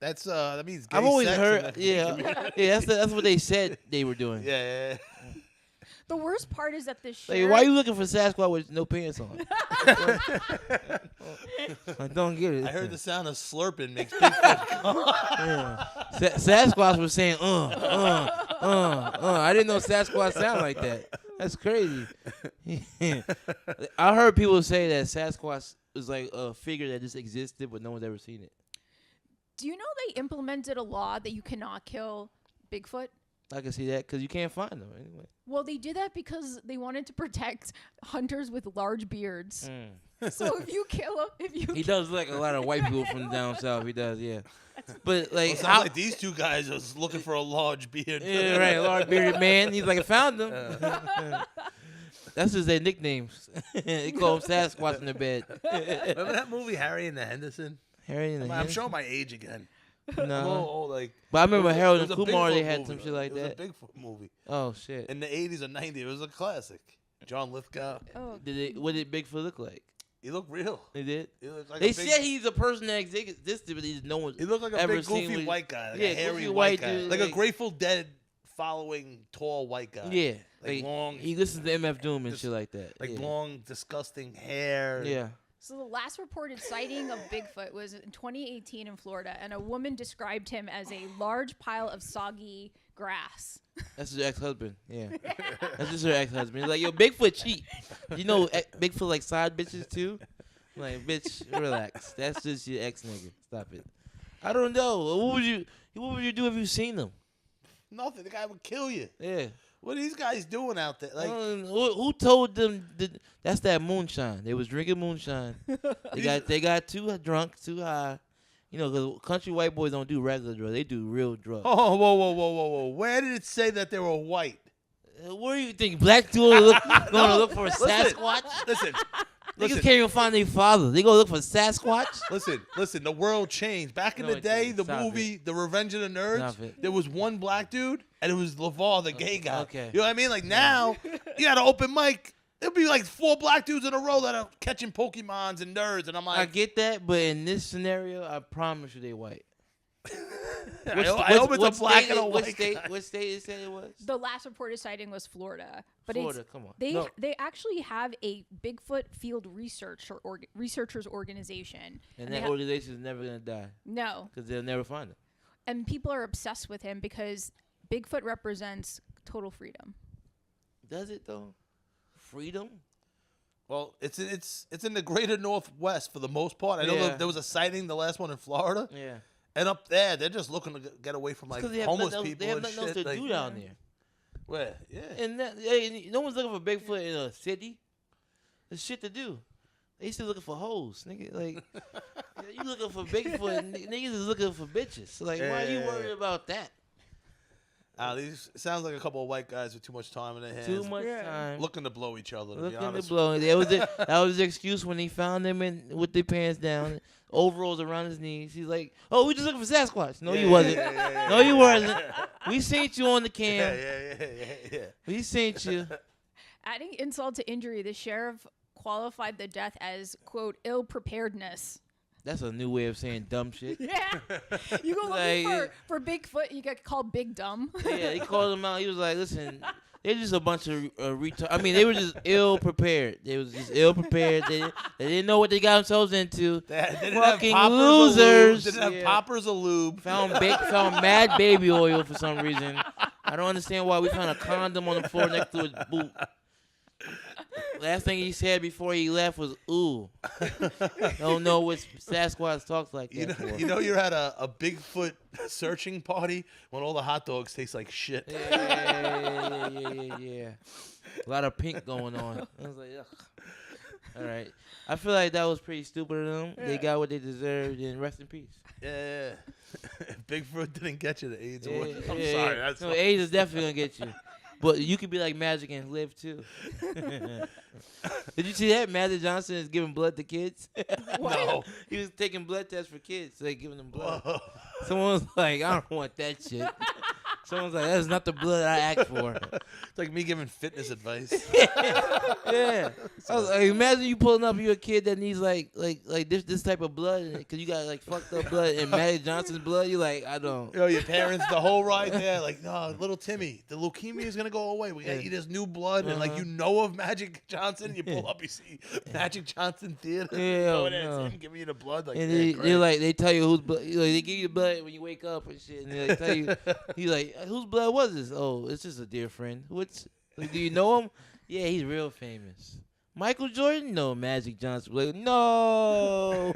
That's that means. Gay I've always sex heard. in the Yeah, community. yeah. That's what they said they were doing. Yeah. The worst part is that the Like, sheriff. why are you looking for Sasquatch with no pants on? I don't get it. I heard the sound of slurping makes Bigfoot. Yeah. Sasquatch was saying, I didn't know Sasquatch sound like that. That's crazy. I heard people say that Sasquatch was like a figure that just existed, but no one's ever seen it. Do you know they implemented a law that you cannot kill Bigfoot? I can see that because you can't find them anyway. Well, they did that because they wanted to protect hunters with large beards. Mm. So if you kill him, He does look like a lot of white people from down south. He does, yeah. But like, It sounds like these two guys are looking for a large beard. yeah, right, large bearded man. He's like, I found them. That's just their nicknames. They call him Sasquatch in the bed. Remember that movie Harry and the Henderson? Harry and the I'm showing my age again. I'm No. old, like. But I remember Harold It and was a Kumar. They Bigfoot had movie. some shit like It was that. a Bigfoot movie Oh shit! in the 80s or 90s. It was a classic. John Lithgow. Oh, What did Bigfoot look like? He looked real. They did. He looked like They a big, said he's a person that existed, but no one. He looked like a ever big seen goofy with- white guy, like yeah, a hairy goofy white white guy, dude, like a like- Grateful Dead following tall white guy. Yeah, like long, He listens to MF Doom and just shit like that. like yeah. long, disgusting hair. Yeah. so the last reported sighting of Bigfoot was in 2018 in Florida, and a woman described him as a large pile of soggy grass. That's her ex-husband. Yeah. That's just her ex-husband. He's like, yo, Bigfoot cheat. You know, Bigfoot like side bitches too. Like, bitch, relax. That's just your ex-nigga. Stop it. I don't know. What would you do if you seen them? Nothing. The guy would kill you. Yeah. What are these guys doing out there? Like, Who told them that's that moonshine? They was drinking moonshine. They got too drunk, too high. You know, 'cause country white boys don't do regular drugs. They do real drugs. oh, whoa. Where did it say that they were white? Where do you think black dudes going to look for a Sasquatch? Listen. Niggas can't even find their father. They go look for Sasquatch? Listen. The world changed. Back in No, the it day, didn't. the Stop movie, The Revenge of the Nerds, Stop it. there was one black dude, and it was LeVar, the gay guy. Okay. You know what I mean? Like now, you got an open mic. There'll be like 4 black dudes in a row that are catching Pokemons and nerds, and I'm I like, get that, but in this scenario, I promise you they white. I hope it's a black and a white guy. What state it said it was? The last reported sighting was Florida, but Florida, come on. they actually have a Bigfoot field researchers organization, And they that organization is never going to die no, because they'll never find it. and people are obsessed with him because Bigfoot represents total freedom. Does it, though? Freedom? Well, it's in the greater Northwest for the most part. I know Yeah. there was a sighting, the last one in Florida, Yeah. and up there they're just looking to get away from like Because they have homeless nothing else, people they have and nothing shit. else to like, do down there. Where? Yeah. And no one's looking for Bigfoot in a city. There's shit to do. They still looking for hoes, nigga. Like, you looking for Bigfoot, and niggas is looking for bitches. Like, why are you worried about that? These sounds like a couple of white guys with too much time in their hands. Too much time. Looking to blow each other. To be Looking to honest. blow. That was the excuse when he found them with their pants down, overalls around his knees. He's like, "Oh, we just looking for Sasquatch." No, you wasn't. No, you wasn't. We seen you on the cam. Yeah. We seen you. Adding insult to injury, the sheriff qualified the death as quote ill preparedness. That's a new way of saying dumb shit. Yeah, you go Like- looking for Bigfoot, you get called Big Dumb. Yeah, he called him out. He was like, "Listen, they're just a bunch of retard. I mean, they were just ill prepared. They was just ill prepared. They didn't know what they got themselves into. They didn't Fucking have poppers losers. Or lube. Didn't have Yeah. poppers or lube. Found mad baby oil for some reason. I don't understand why we found a condom on the floor next to his boot. Last thing he said before he left was "ooh." Don't know what Sasquatch talks like that for. You know you're at a Bigfoot searching party when all the hot dogs taste like shit. Yeah. A lot of pink going on. I was like, ugh. All right. I feel like that was pretty stupid of them. They got what they deserved, and rest in peace. Yeah. Bigfoot didn't get you the AIDS. Yeah, award. I'm yeah, sorry. yeah. That's No, AIDS is definitely gonna get you. But you could be like Magic and live too. Did you see that? Magic Johnson is giving blood to kids. No. He was taking blood tests for kids, like giving them blood. Whoa. Someone was like, I don't want that shit. Someone's like, that's not the blood I asked for. It's like me giving fitness advice. Yeah. I was like, imagine you pulling up, you're a kid that needs like this type of blood, because you got like fucked up blood and Magic Johnson's blood. You're like, I don't. Yo, your parents, the whole ride there, like, no, little Timmy, the leukemia is gonna go away. We gotta eat his new blood, and like you know of Magic Johnson, you pull up, you see Magic Johnson Theater. Yeah, Go in there, no. it's him giving you the blood, like, And yeah, they're like, they tell you whose blood. Like, they give you the blood when you wake up and shit, and they like, tell you, he's like, whose blood was this? Oh, it's just a dear friend. What's? Like, do you know him? Yeah, he's real famous. Michael Jordan? No, Magic Johnson. Like, no.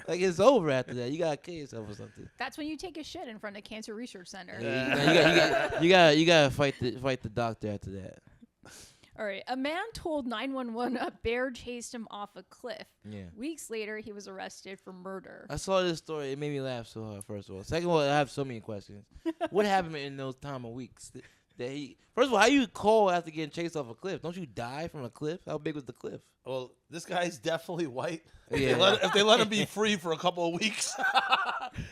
Like, it's over after that. You gotta kill yourself or something. That's when you take a shit in front of Cancer Research Center. You gotta fight the doctor after that. All right. A man told 911 a bear chased him off a cliff. Yeah. Weeks later, he was arrested for murder. I saw this story. It made me laugh so hard, first of all. Second of all, I have so many questions. What happened in those time of weeks? That he, first of all, how you call after getting chased off a cliff? Don't you die from a cliff? How big was the cliff? well, this guy's definitely white. Yeah. If they let him be free for a couple of weeks.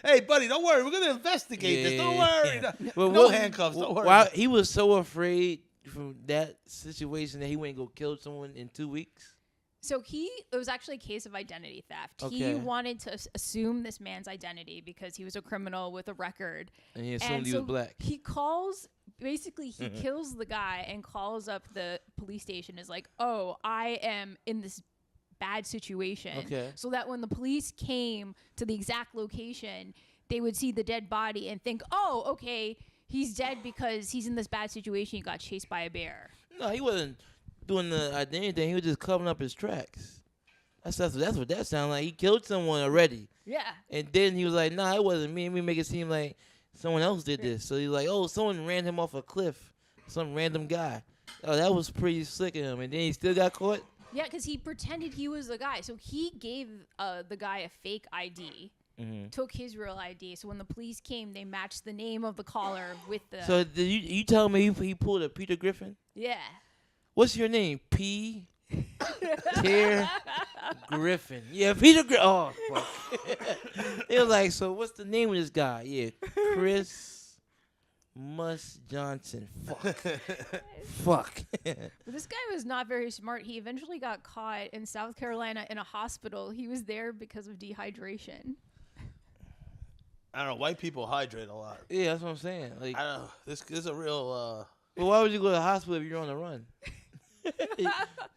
Hey, buddy, don't worry. We're going to investigate this. Don't worry. No handcuffs. Don't worry. Why, he was so afraid from that situation that he went and go kill someone in 2 weeks? So it was actually a case of identity theft. He Okay. wanted to assume this man's identity because he was a criminal with a record. And he assumed he was black. He kills the guy and calls up the police station, is like, oh, I am in this bad situation. Okay. So that when the police came to the exact location, they would see the dead body and think, oh, okay, he's dead because he's in this bad situation. He got chased by a bear. No, he wasn't doing the identity thing. He was just covering up his tracks. That's what that sounded like. He killed someone already. Yeah. And then he was like, nah, it wasn't me. We make it seem like someone else did this. So he's like, oh, someone ran him off a cliff. Some random guy. Oh, that was pretty slick of him. And then he still got caught? Yeah, because he pretended he was the guy. So he gave the guy a fake ID, took his real ID. So when the police came, they matched the name of the caller with the... So did you tell me he pulled a Peter Griffin? Yeah. What's your name? P. Tear Griffin. Yeah, Peter Griffin. Oh, fuck. They were like, so what's the name of this guy? Yeah, Chris Johnson. Fuck. But this guy was not very smart. He eventually got caught in South Carolina in a hospital. He was there because of dehydration. I don't know. White people hydrate a lot. Yeah, that's what I'm saying. Like, I don't know. This is a real... well, why would you go to the hospital if you're on the run?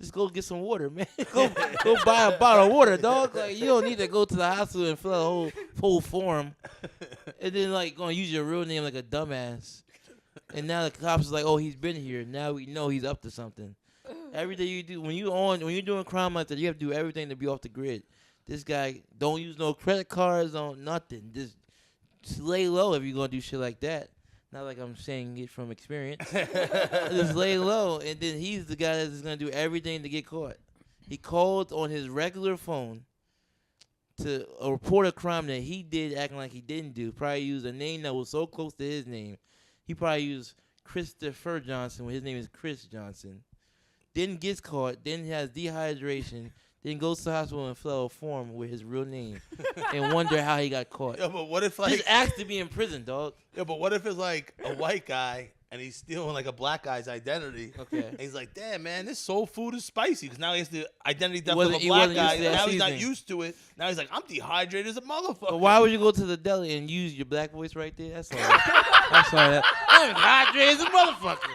Just go get some water, man. go buy a bottle of water, dog. Like, you don't need to go to the hospital and fill out a whole form, and then like gonna use your real name like a dumbass. And now the cops is like, oh, he's been here. Now we know he's up to something. Everything you do when you're doing crime like that, you have to do everything to be off the grid. This guy don't use no credit cards, on nothing. Just lay low if you're gonna do shit like that. Not like I'm saying it from experience. Just lay low, and then he's the guy that's going to do everything to get caught. He called on his regular phone to report a crime that he did acting like he didn't do. Probably used a name that was so close to his name. He probably used Christopher Johnson when his name is Chris Johnson. Then gets caught, then has dehydration, then goes to the hospital and fill out a form with his real name and wonder how he got caught. Yeah, but what if like... Just asked to be in prison, dog. Yeah, but what if it's like a white guy and he's stealing like a black guy's identity? Okay. And he's like, damn, man, this soul food is spicy. Because now he has the identity theft of wasn't- a he black wasn't guy. used to that And now he's not seasoning. used to it. Now he's like, I'm dehydrated as a motherfucker. But why would you go to the deli and use your black voice right there? That's all right. I'm sorry. I'm hydrated as a motherfucker.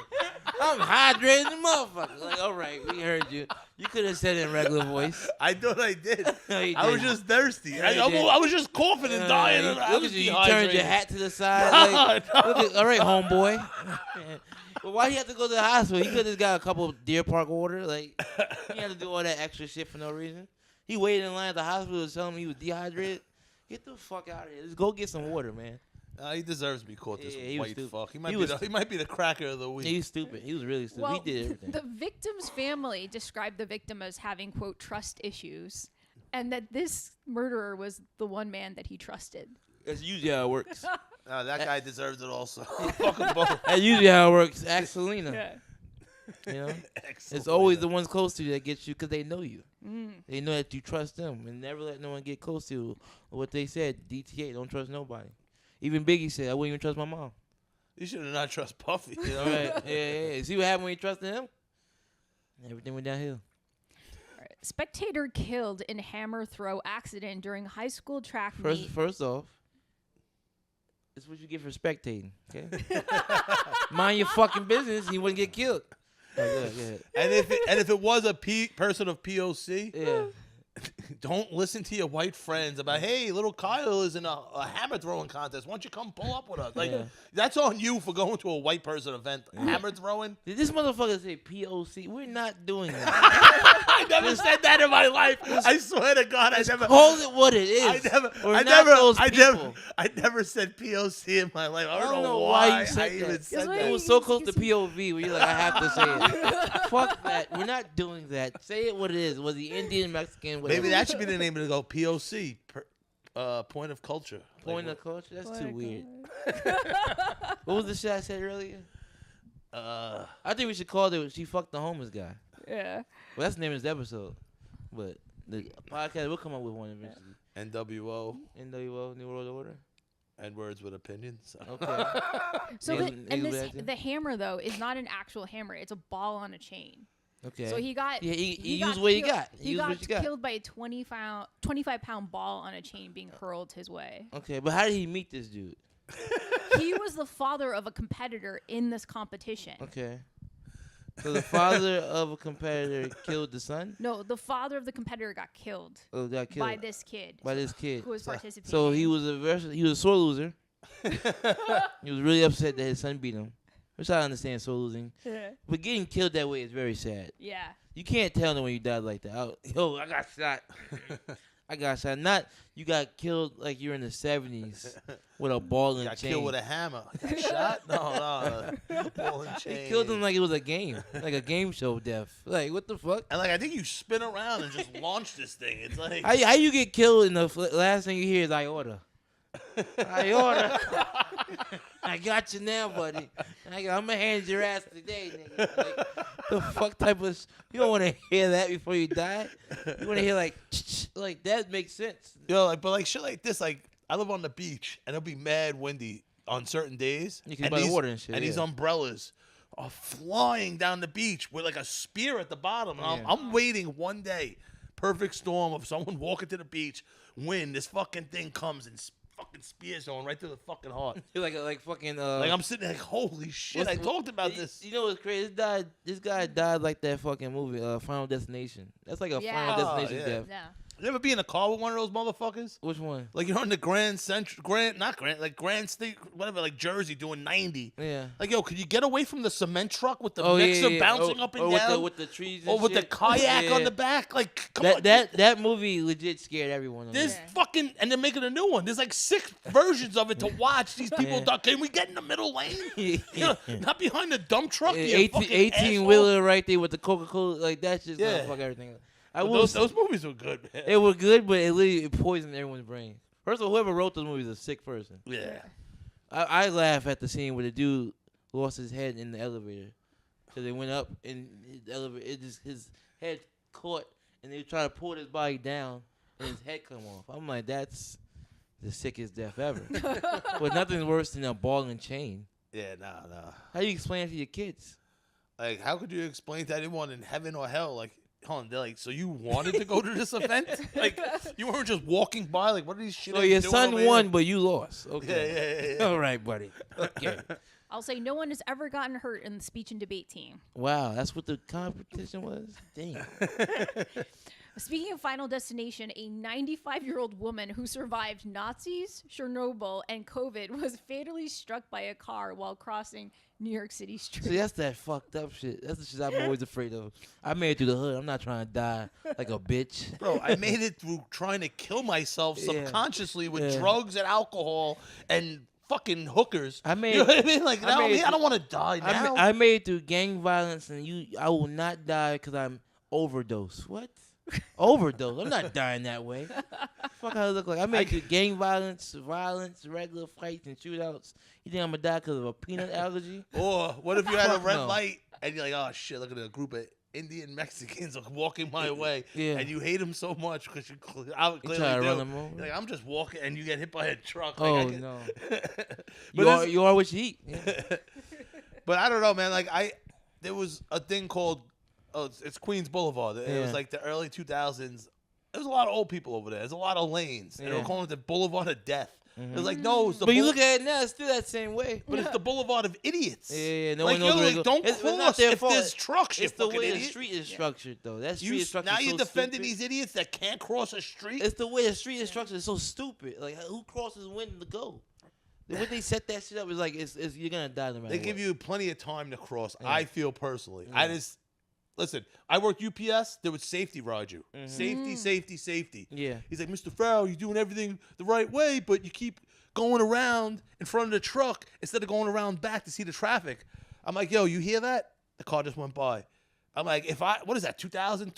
I'm hydrated as a motherfucker. Like, all right, we heard you. You could have said it in regular voice. I thought I did. No, you I was didn't. just thirsty. No, you didn't. I was just coughing and dying. And I Look was at you. You dehydrated. turned your hat to the side. Like, No. look at, all right, homeboy. But why he have to go to the hospital? He could have just got a couple of Deer Park water. Like, he had to do all that extra shit for no reason. He waited in line at the hospital to tell him he was dehydrated. Get the fuck out of here. Just go get some water, man. He deserves to be caught, this Yeah, he was white stupid. fuck. He He might be the cracker of the week. He was stupid. He was really stupid. Well, He did everything. the victim's family described the victim as having, quote, trust issues, and that this murderer was the one man that he trusted. That's usually how it works. That guy deserves it also. Fuck them both. That's usually how it works. Ask Selena. Yeah. You know, Excellent. it's always the ones close to you that get you because they know you. Mm. They know that you trust them, and never let no one get close to you. What they said, DTA, don't trust nobody. Even Biggie said, I wouldn't even trust my mom. You should have not trust Puffy. You know? Right? Yeah. See what happened when you trusted him? Everything went downhill. Spectator killed in hammer throw accident during high school track meet. First off, it's what you get for spectating. Okay, mind your fucking business. You wouldn't get killed. Go ahead. And if it was a person of POC, Yeah. don't listen to your white friends about, hey, little Kyle is in a hammer throwing contest. Why don't you come pull up with us? Like, Yeah. that's on you for going to a white person event. Hammer throwing? Did this motherfucker say POC? We're not doing that. I never said that in my life. I swear to God, I never. Call it what it is. I never said POC in my life. I don't know why you said I even that. said That's that. It was so close to POV where you're like, I have to say it. Fuck that. We're not doing that. Say it what it is. Was he Indian, Mexican, whatever? Maybe that should be the name of it. Go POC, point of culture. Point Like, of culture? That's too weird. What was the shit I said earlier? I think we should call it She Fucked the Homeless Guy. Yeah. Well, that's the name of this episode. But the podcast, we'll come up with one eventually. NWO NWO, New World Order. and words with opinions. Okay. So Niggas- the hammer though is not an actual hammer; it's a ball on a chain. Okay. So he got Yeah, he got used what he killed- got. He used got what you got. killed by a 25-pound ball on a chain being hurled his way. Okay, but how did he meet this dude? He was the father of a competitor in this competition. Okay. So the father of a competitor killed the son? No, the father of the competitor got killed Oh, got killed by this kid by this kid. who was participating. So he was a sore loser. He was really upset that his son beat him, which I understand, sore losing. Yeah. But getting killed that way is very sad. Yeah. You can't tell them when you died like that. I got shot. I got shot. Not you got killed like you're in the 70s with a ball and Got chain. killed with a hammer. Got shot? No. Ball and chain. He killed him like it was a game, like a game show death. Like what the fuck? And like I think you spin around and just launch this thing. It's like How you get killed and the last thing you hear is "Iota." Iota. I got you now, buddy. I'm gonna hand your ass today, nigga. Like, the fuck type of you don't want to hear that before you die. You want to hear like that makes sense. but like shit like this, like I live on the beach and it'll be mad windy on certain days. You can buy the water and shit. And these umbrellas are flying down the beach with like a spear at the bottom. And I'm waiting one day, perfect storm of someone walking to the beach, wind, this fucking thing comes and fucking spears on right through the fucking heart. like fucking Like I'm sitting there like, holy shit, I talked about this. You know what's crazy? This guy died like that fucking movie, Final Destination. That's like a Yeah. Final Destination yeah. death. Yeah. You ever be in a car with one of those motherfuckers? Which one? Like you're on the Grand State, whatever, like Jersey doing 90. Yeah. Like, yo, could you get away from the cement truck with the Oh, mixer yeah. bouncing Oh, up and or down? with the trees and or with the shit. kayak Yeah. on the back? Like, come on. That movie legit scared everyone. on There's that. fucking, and they're making a new one. There's like 6 versions of it to watch. These people, Yeah. can we get in the middle lane? You know, not behind the dump truck. you 18 fucking asshole. wheeler right there with the Coca-Cola. Like that's just Yeah. gonna fuck everything up. Those movies were good, man. They were good, but it literally poisoned everyone's brain. First of all, whoever wrote those movies is a sick person. Yeah. I laugh at the scene where the dude lost his head in the elevator because they went up and the elevator, his head caught and they tried to pull his body down and his head come off. I'm like, that's the sickest death ever. But nothing's worse than a ball and chain. Yeah, nah. How do you explain it to your kids? Like, how could you explain to anyone in heaven or hell, like, hold on, they're like, so you wanted to go to this event? Like, you weren't just walking by, like, what are these shit? So your son won, but you lost. Okay. Yeah. All right, buddy. Okay. I'll say no one has ever gotten hurt in the speech and debate team. Wow, that's what the competition was? Damn. Speaking of Final Destination, a 95-year-old woman who survived Nazis, Chernobyl, and COVID was fatally struck by a car while crossing New York City streets. See, that's that fucked up shit. That's the shit I'm always afraid of. I made it through the hood. I'm not trying to die like a bitch. Bro, I made it through trying to kill myself Yeah. subconsciously with Yeah. drugs and alcohol and fucking hookers. I made- you know what I mean? Like, I now made me, it I don't want to die now. I made it through gang violence, and I will not die because I'm overdose. What? Overdose? I'm not dying that way. Fuck how I look like. I made it through gang violence, regular fights, and shootouts. You think I'm gonna die because of a peanut allergy? Or what if you had a Fuck red no. light and you're like, oh shit, look at a group of Indian Mexicans walking my way, Yeah. and you hate them so much because you clearly do. try to run them over. You're like, I'm just walking, and you get hit by a truck. Oh, Like, I get- no. But You are what you eat. Yeah. but I don't know, man. Like there was a thing called, it's Queens Boulevard. It Yeah. was like the early 2000s. There was a lot of old people over there. There's a lot of lanes. And they were Yeah. calling it the Boulevard of Death. It was like, no, it's the But you look at it now, it's still that same way. but it's the Boulevard of Idiots. Yeah, no like, one knows where yo, to like, go. don't It's not cross their if fault. there's trucks, you It's the fucking way idiot. the street is structured, though. That street You, is structured now so you're defending stupid. these idiots that can't cross a street. It's the way the street is structured. It's so stupid. Like, who crosses when to go? The way they set that shit up is like, it's you're gonna die no matter They what. give you plenty of time to cross. Yeah. I feel personally. Yeah. I just listen. I worked UPS. They would safety ride you. Safety. Yeah. He's like, Mr. Farrell, you're doing everything the right way, but you keep going around in front of the truck instead of going around back to see the traffic. I'm like, yo, you hear that? The car just went by. I'm like, what is that, 2,000,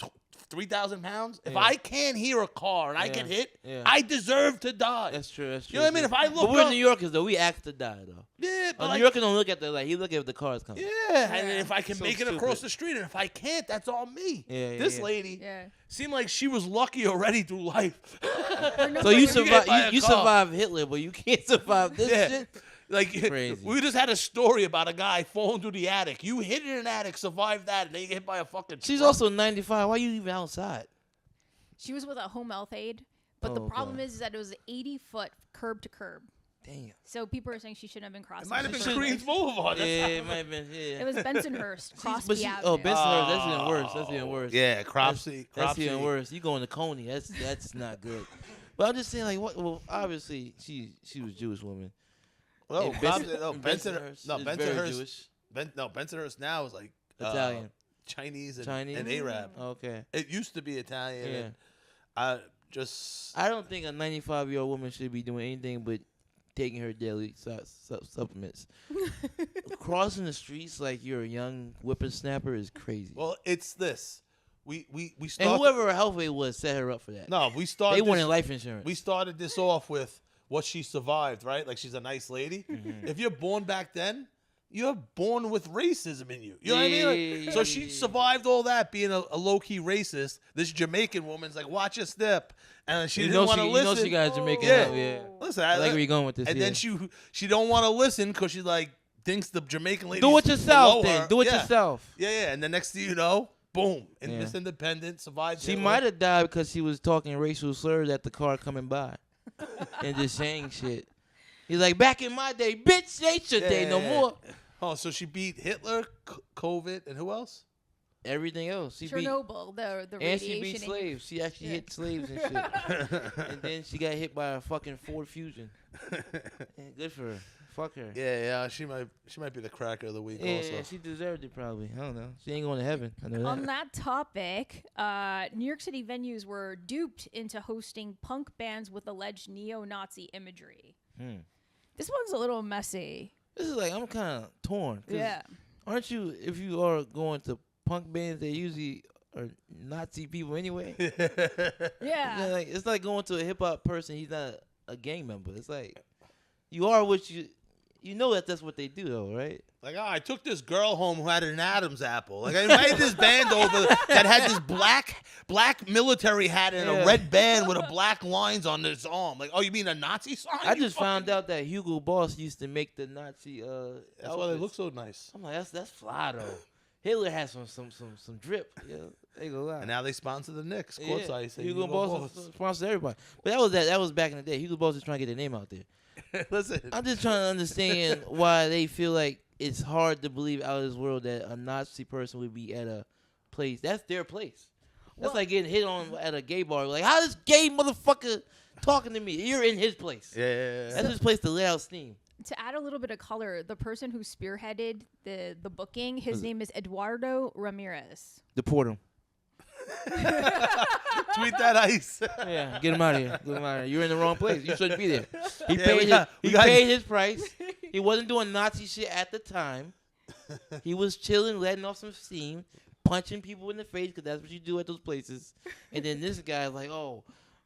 3,000 pounds? If Yeah. I can't hear a car and I Yeah. get hit, Yeah. I deserve to die. That's true. That's true. You know what I mean? If I But look we're up, New Yorkers, though. We act to die, though. yeah, but A like, New Yorker don't look at the he look at the cars coming. yeah, and if I can So make it across stupid. the street, and if I can't, that's on me. Yeah, This yeah. lady Yeah. seemed like she was lucky already through life. So you When you get by a survive. You car. survive Hitler, but you can't survive this Yeah. shit. Like Crazy. we just had a story about a guy falling through the attic. You hit in an attic, survived that, and then you get hit by a fucking. She's truck. also 95. Why you even outside? She was with a home health aide, but the Oh, problem okay. is that it was 80-foot curb to curb. Damn. So people are saying she shouldn't have been crossing. It might have the been curb. Queens Boulevard. Yeah, That's it might have been. Yeah. It was Bensonhurst, Crosby But Avenue. Bensonhurst. That's even worse. That's even worse. Yeah, Cropsey. That's even worse. You going to Coney? That's not good. But I'm just saying, like, what? Well, obviously she was a Jewish woman. No, And Bensonhurst. No, is very Bensonhurst. Jewish. Bensonhurst now is like Italian. Chinese and Chinese? and Arab. Okay. It used to be Italian. Yeah. And I just I don't think a 95-year-old woman should be doing anything but taking her daily supplements. Crossing the streets like you're a young whippersnapper is crazy. well, it's this. We and started. whoever her health aide was set her up for that. No, we started. they this- wanted life insurance. We started this off with what she survived, right? Like she's a nice lady. Mm-hmm. If you're born back then, you're born with racism in you. You know what I mean? Like, so she survived all that, being a low-key racist. This Jamaican woman's like, watch your step. And she didn't want to listen. You know she got Jamaican Yeah. help, yeah. Listen, I like where you're going with this. and yeah. then she don't want to listen because she like thinks the Jamaican lady do it yourself then. Do it yeah. yourself. Yeah. And the next thing you know, boom, and Yeah. Miss Independent survived. She Hitler. might have died because she was talking racial slurs at the car coming by and just saying shit. He's like, back in my day, bitch, ain't your day no more. Oh, so she beat Hitler, COVID, and who else? Everything else. She beat, Chernobyl, the and radiation. she beat in- slaves. She actually Yeah. hit slaves and shit. And then she got hit by a fucking Ford Fusion. Yeah, good for her. Fuck her. Yeah, she might be the cracker of the week Yeah, also. she deserved it probably. I don't know. She ain't going to heaven. I know On that. that topic, New York City venues were duped into hosting punk bands with alleged neo-Nazi imagery. This one's a little messy. This is like, I'm kind of torn. 'cause Yeah. Aren't you, if you are going to punk bands, they usually are Nazi people anyway? Yeah. Like, it's like going to a hip hop person. He's not a gang member. It's like you are what you know that's what they do though, right? Like, I took this girl home who had an Adam's apple. Like, I invited this band over that had this black military hat and Yeah. a red band with a black lines on its arm. Like, oh, you mean a Nazi sign? I You just found out that Hugo Boss used to make the Nazi. That's why they look so nice. I'm like, that's fly though. Hitler has some drip. Yeah, they go lie. And now they sponsor the Knicks. Yeah, Courtside, say Hugo Hugo Boss Boss. sponsors everybody. But that was back in the day. Hugo Boss is trying to get their name out there. Listen, I'm just trying to understand why they feel like it's hard to believe out of this world that a Nazi person would be at a place. That's their place. That's like getting hit on at a gay bar. Like, how this gay motherfucker talking to me? You're in his place. yeah. That's his place to let out steam. To add a little bit of color, the person who spearheaded the booking, his name is Eduardo Ramirez. Deport him. Tweet that ice. Yeah, get him out of here. Get him out of here. You're in the wrong place. You shouldn't be there. He Yeah, paid we he got- paid his price. He wasn't doing Nazi shit at the time. He was chilling, letting off some steam, punching people in the face because that's what you do at those places. And then this guy's like, oh,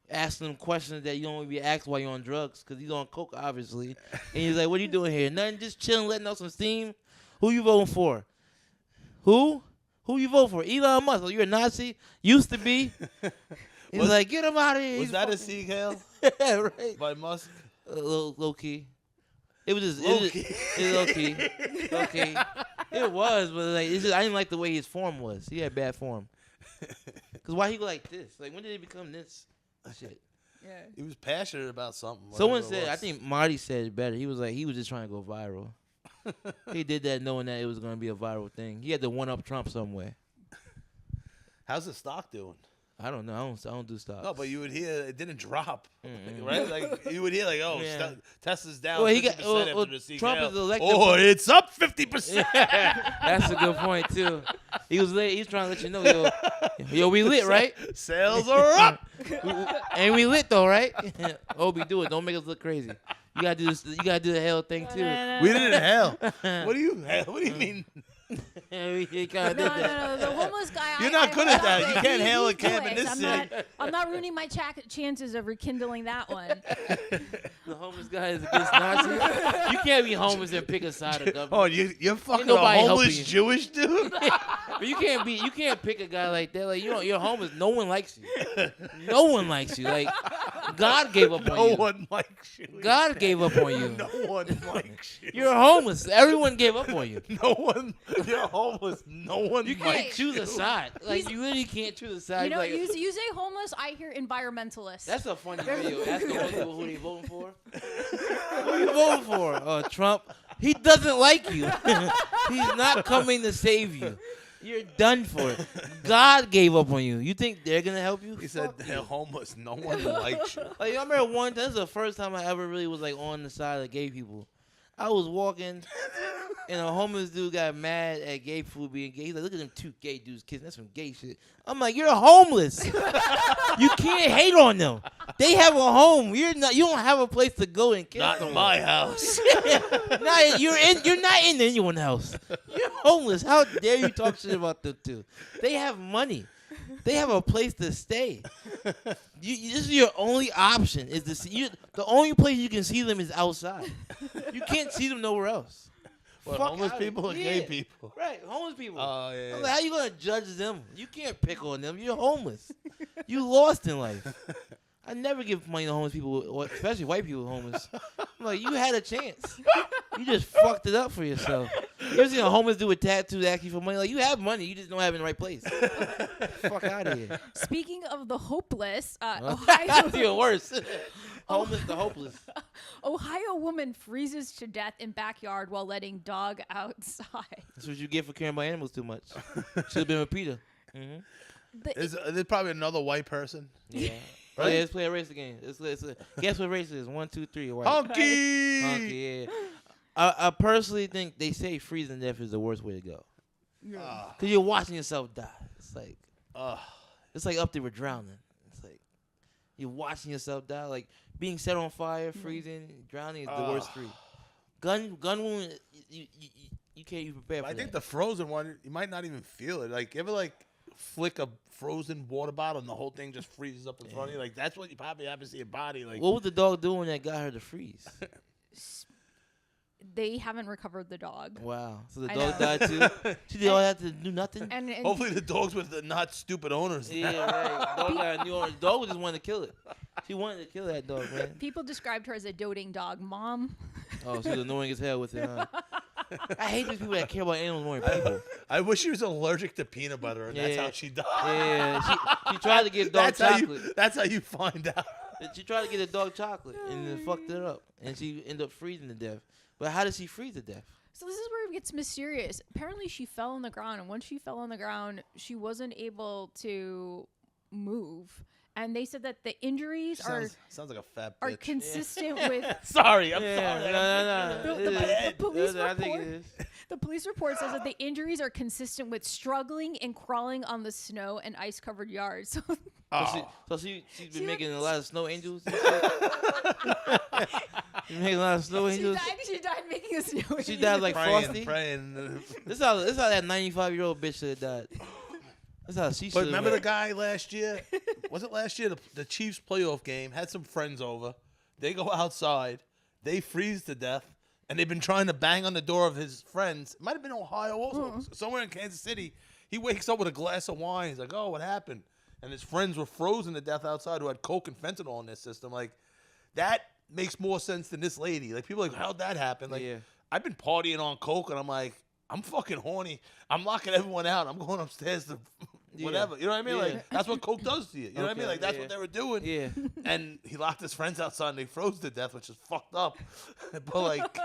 asking him questions that you don't want to be asked while you're on drugs because he's on coke, obviously. And he's like, what are you doing here? Nothing, just chilling, letting off some steam. Who you voting for? Who? Who you vote for? Elon Musk. Oh, you're a Nazi? Used to be. He's like, get him out of here. Was He's that a fucking- Sieg Heil Yeah, right. by Musk? Low key. It was just Low it was, key. it low key. Low key. It was, but like it's just I didn't like the way his form was. He had bad form. Cause why he go like this? Like when did he become this? Shit. Yeah. He was passionate about something. Someone whatever it said, I was. think Marty said it better. He was like, he was just trying to go viral. He did that knowing that it was gonna be a viral thing. He had to one up Trump somewhere. How's the stock doing? I don't know. I don't do stocks. No, but you would hear it didn't drop, Mm-mm. right? Like you would hear like, oh, Yeah. Tesla's down Well, he 50% got- after well, the Sieg Trump Heil. is elected Oh, for- it's up 50%. That's a good point too. He was late. He's trying to let you know, yo, we lit, right? Sales are up. And we lit though, right? Obi, do it. Don't make us look crazy. You gotta do this. You gotta do the hell thing too. We did it in hell. What do you mean? We kinda did No, that. the homeless guy. You're not good at that. You can't He- hail a he's cab doing in it. this I'm not ruining my chances of rekindling that one. The homeless guy is against Nazis. You can't be homeless and pick a side of government. Oh, you're fucking a nobody helping homeless you. Jewish dude? But you can't pick a guy like that. Like you're homeless. No one likes you. No one likes you. Like God gave up on No you. one likes you. God gave up on you. No one likes you. You're homeless. Everyone gave up on you. No one. You're homeless. No one You likes can't choose a side. Like you really can't choose a side. You know, Like, you say homeless, I hear environmentalist. that's a funny video. Ask the people who they voting for. Who you voting for? Trump. He doesn't like you. He's not coming to save you. You're done for. God gave up on you. You think they're gonna help you? He said Fuck they're you. homeless. No one likes you. Like I remember one. This is the first time I ever really was like on the side of gay people. I was walking, and a homeless dude got mad at gay food being gay. He's like, "Look at them two gay dudes kissing. That's some gay shit." I'm like, "You're homeless. You can't hate on them. They have a home. You're not. You don't have a place to go and kiss Not in someone. my house. You're not in anyone's house. You're homeless. How dare you talk shit about them two? They have money. They have a place to stay. This is your only option. Is to see the only place you can see them is outside. You can't see them nowhere else. What, Fuck homeless outta people or here. gay Yeah. people? Right, homeless people. Oh, yeah. I'm like, how you gonna judge them? You can't pick on them. You're homeless. You lost in life. I never give money to homeless people, or especially white people homeless. I'm like, you had a chance. You just fucked it up for yourself. You ever seen a homeless dude with tattoos asking for money? Like, you have money, you just don't have it in the right place. Fuck out of here. Speaking of the hopeless, That's even worse. Homeless to hopeless. Ohio woman freezes to death in backyard while letting dog outside. That's what you get for caring about animals too much. Should have been with Peter. Mm-hmm. There's probably another white person. Yeah. Right? Oh, yeah, let's play a race again. Guess what race it is? 1, 2, 3. White. Honky! Honky, yeah. I personally think they say freezing to death is the worst way to go. Ah, Because you're watching yourself die. ah. It's like up there with drowning. It's like you're watching yourself die. Like being set on fire, freezing, drowning is the worst three. Gun wound, you can't even prepare for I that. think the frozen one, you might not even feel it. Like, you ever, like, flick a frozen water bottle and the whole thing just freezes up in front of you? Like, that's what you probably have to see your body. Like, What was the dog doing that got her to freeze? They haven't recovered the dog. Wow. So the I dog know. died too? She did all that to do nothing? And hopefully the dogs with the not stupid owners. Yeah, right. Dog got a new owner. The dog just wanted to kill it. She wanted to kill that dog, man. people described her as a doting dog mom. Oh, she was annoying as hell with it, huh? I hate these people that care about animals more than people. I wish she was allergic to peanut butter, and that's Yeah. how she died. Yeah, she tried to get dog That's how chocolate. that's how you find out. She tried to get a dog chocolate and then fucked it up. And she ended up freezing to death. But how did she freeze to death? So this is where it gets mysterious. Apparently she fell on the ground, and once she fell on the ground, she wasn't able to move. And they said that the injuries Sounds like a fat are bitch. consistent with Sorry, I'm Yeah, sorry. no. The- the- the police I think report- it is. the police report says that the injuries are consistent with struggling and crawling on the snow and ice covered yards. So Oh. So she's been See, making a look- lot of snow angels. And shit? She's making a lot of snow angels. she died making a snow. She died like Frosty. praying. This how that 95-year-old bitch should have died. That's how she should. But remember the guy last year? Was it last year? The Chiefs playoff game had some friends over. They go outside. They freeze to death. and they've been trying to bang on the door of his friends. It might have been Ohio also, somewhere in Kansas City. He wakes up with a glass of wine. He's like, "Oh, what happened?" And his friends were frozen to death outside who had coke and fentanyl in their system. Like, that makes more sense than this lady. Like, people are like, how'd that happen? Like, Yeah. I've been partying on coke, and I'm like, I'm fucking horny. I'm locking everyone out. I'm going upstairs to whatever. You know what I mean? Yeah. Like, that's what coke does to you. You know what I mean? Okay, Like, that's yeah. what they were doing. Yeah. And he locked his friends outside, and they froze to death, which is fucked up. But, like,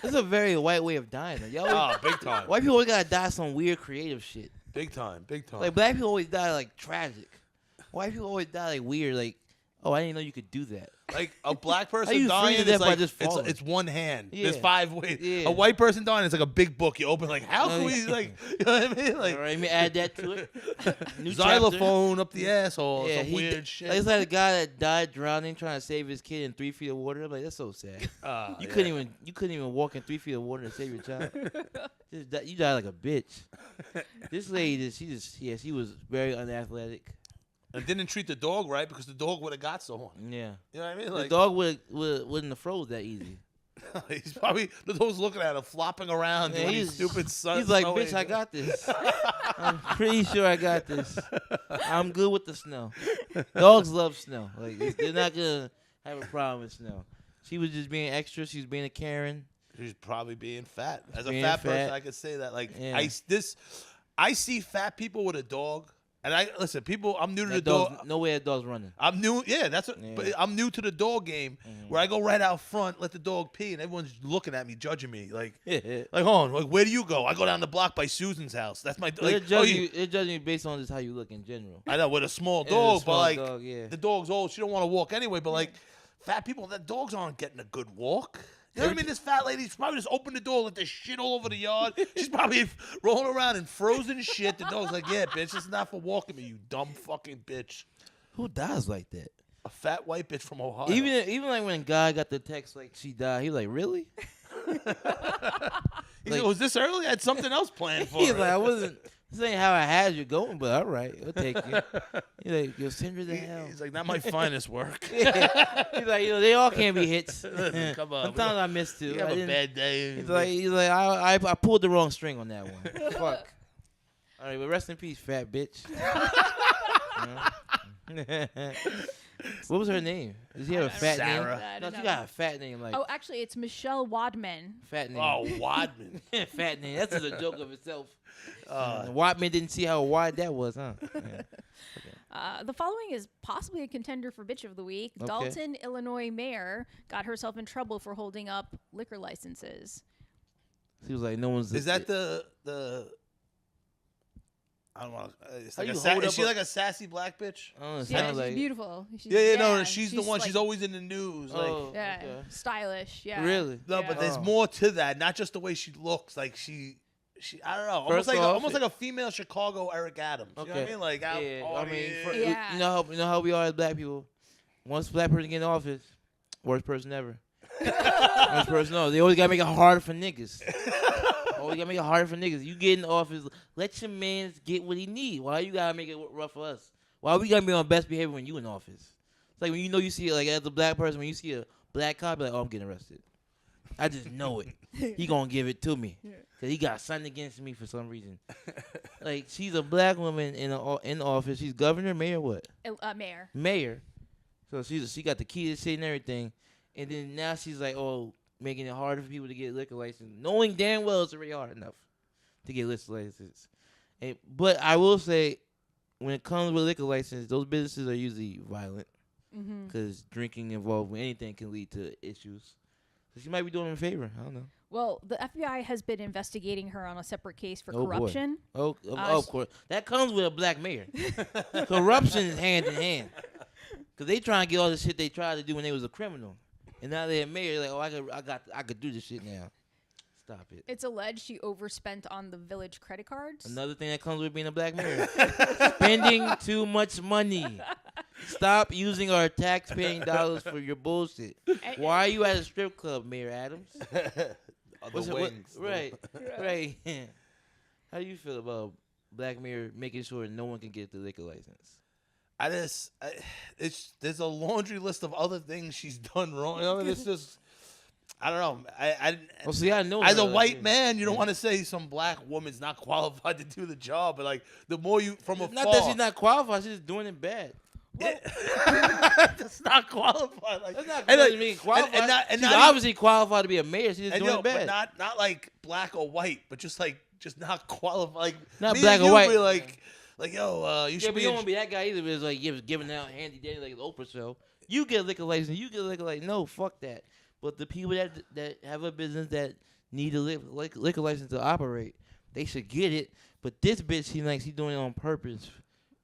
That's a very white way of dying. Like, y'all always, big time. white people always gotta die some weird creative shit. Big time. Big time. Like black people always die like tragic. White people always die like weird. Like, oh, I didn't know you could do that. Like a black How person you dying freeze to is death by like just falling? it's one hand. Yeah. There's 5 ways. Yeah. A white person dying is like a big book. You open like how can Oh, we yeah. like you know what I mean? Like All right, let me add that to it. New xylophone up the asshole. Yeah, Some weird shit. Like, it's like a guy that died drowning trying to save his kid in 3 feet of water. I'm like, that's so sad. You couldn't even walk in 3 feet of water to save your child. You died like a bitch. This lady, she was very unathletic. And didn't treat the dog right because the dog would have got someone. Yeah, You know what I mean? the Like dog wouldn't have froze that easy. he's probably the dog's looking at him, flopping around, Yeah, doing these he's- stupid sons. He's like, bitch, I got this. I'm pretty sure I got this. I'm good with the snow. Dogs love snow. Like, they're not gonna have a problem with snow. She was just being extra. She was being a Karen. She's probably being fat. As a Being fat fat. person, I could say that. Like Yeah. I see fat people with a dog, and I listen. People, I'm new to the That dog. dog's, no way that dog's running. I'm new. Yeah, that's what. Yeah. But I'm new to the dog game, where I go right out front, let the dog pee, and everyone's looking at me, judging me, like, They're hold on, like, where do you go? I go down the block by Susan's house. That's my. Like, judging you based on just how you look in general. I know with a small Yeah, dog, the small but like dog, yeah. the dog's old. She don't want to walk anyway. But like fat people, that dogs aren't getting a good walk. You know what I mean? This fat lady's probably just opened the door, let there's shit all over the yard. She's probably rolling around in frozen shit. The dog's like, yeah, bitch, this is not for walking me, you dumb fucking bitch. Who dies like that? A fat white bitch from Ohio. Even like when guy got the text like she died, he was like, really? He goes, was this early? I had something else planned for He's her. like, I wasn't. This ain't how I had you going, but all right, I'll take you. He's like, yo, send her the hell. He's like, not my finest work. He's like, they all can't be hits. Listen, come on. Sometimes I miss too. You have I a didn't- bad day. He's like, I pulled the wrong string on that one. Fuck. All right, but rest in peace, fat bitch. What was her name? Does she have a fat Sarah. name? I No, don't she know. got a fat name. Like Oh, actually, it's Michelle Wadman. fat name. Oh, Wadman. Fat name. That's just a joke of itself. Wadman didn't see how wide that was, huh? Yeah. The following is possibly a contender for Bitch of the Week. Okay. Dalton, Illinois mayor got herself in trouble for holding up liquor licenses. She was like, no one's. Is that the I don't want. It's How like you a hold is up she a- like a sassy black bitch? Oh, it Yeah, sounds she's like. beautiful. She's, No, she's the one. like- She's always in the news. Like, Oh, yeah, okay. stylish. Yeah. Really? no, Yeah. but there's Oh. more to that. Not just the way she looks. Like she. I don't know. Almost First like off, almost like a female Chicago Eric Adams. You know what I Okay. mean? Like out Yeah, I mean, partying. Yeah. you know how we are as black people. Once a black person get in office, worst person ever. Worst person, no. They always gotta make it harder for niggas. Always gotta make it harder for niggas. You get in office, let your man get what he need. Why you gotta make it rough for us? Why we gotta be on best behavior when you in office? It's like when you see like as a black person, when you see a black cop, you're like, oh, I'm getting arrested. I just know it. He gonna give it to me. Cause he got something against me for some reason. Like she's a black woman in office. She's governor, mayor, what? Mayor. Mayor. So she got the key to shit and everything. And then now she's like, oh, making it harder for people to get liquor license, knowing damn well it's already hard enough to get liquor license. But I will say, when it comes with liquor license, those businesses are usually violent because drinking involved with anything can lead to issues. So she might be doing them a favor. I don't know. Well, the FBI has been investigating her on a separate case for Oh, boy. corruption. Oh, of course. That comes with a black mayor. Corruption is hand in hand. Because they trying to get all the shit they tried to do when they was a criminal. And now they're a mayor. Like, oh, I could do this shit now. Stop it. It's alleged she overspent on the village credit cards. Another thing that comes with being a black mayor. Spending too much money. Stop using our tax-paying dollars for your bullshit. Why are you at a strip club, Mayor Adams? The wings. Right. How do you feel about black mayor making sure no one can get the liquor license? There's a laundry list of other things she's done wrong. I mean, it's just I don't know. I Well, see, I know. as a that, white like, man, you don't want to say some black woman's not qualified to do the job, but like the more you from afar, Not that she's not qualified, she's just doing it bad. that's not qualified. Like, That's not and, because like, being qualified. and She's not obviously qualified to be a mayor. She's just and doing yo, it bad. but not like black or white, but just not qualified. Like Not me black and or you white. Be like yo, you Yeah, should but be. you don't want to be that guy either. But it's like giving out handy dandy like the Oprah show. You get a liquor license. You get a liquor license. No, fuck that. But the people that have a business that need a liquor license to operate, they should get it. But this bitch, she's doing it on purpose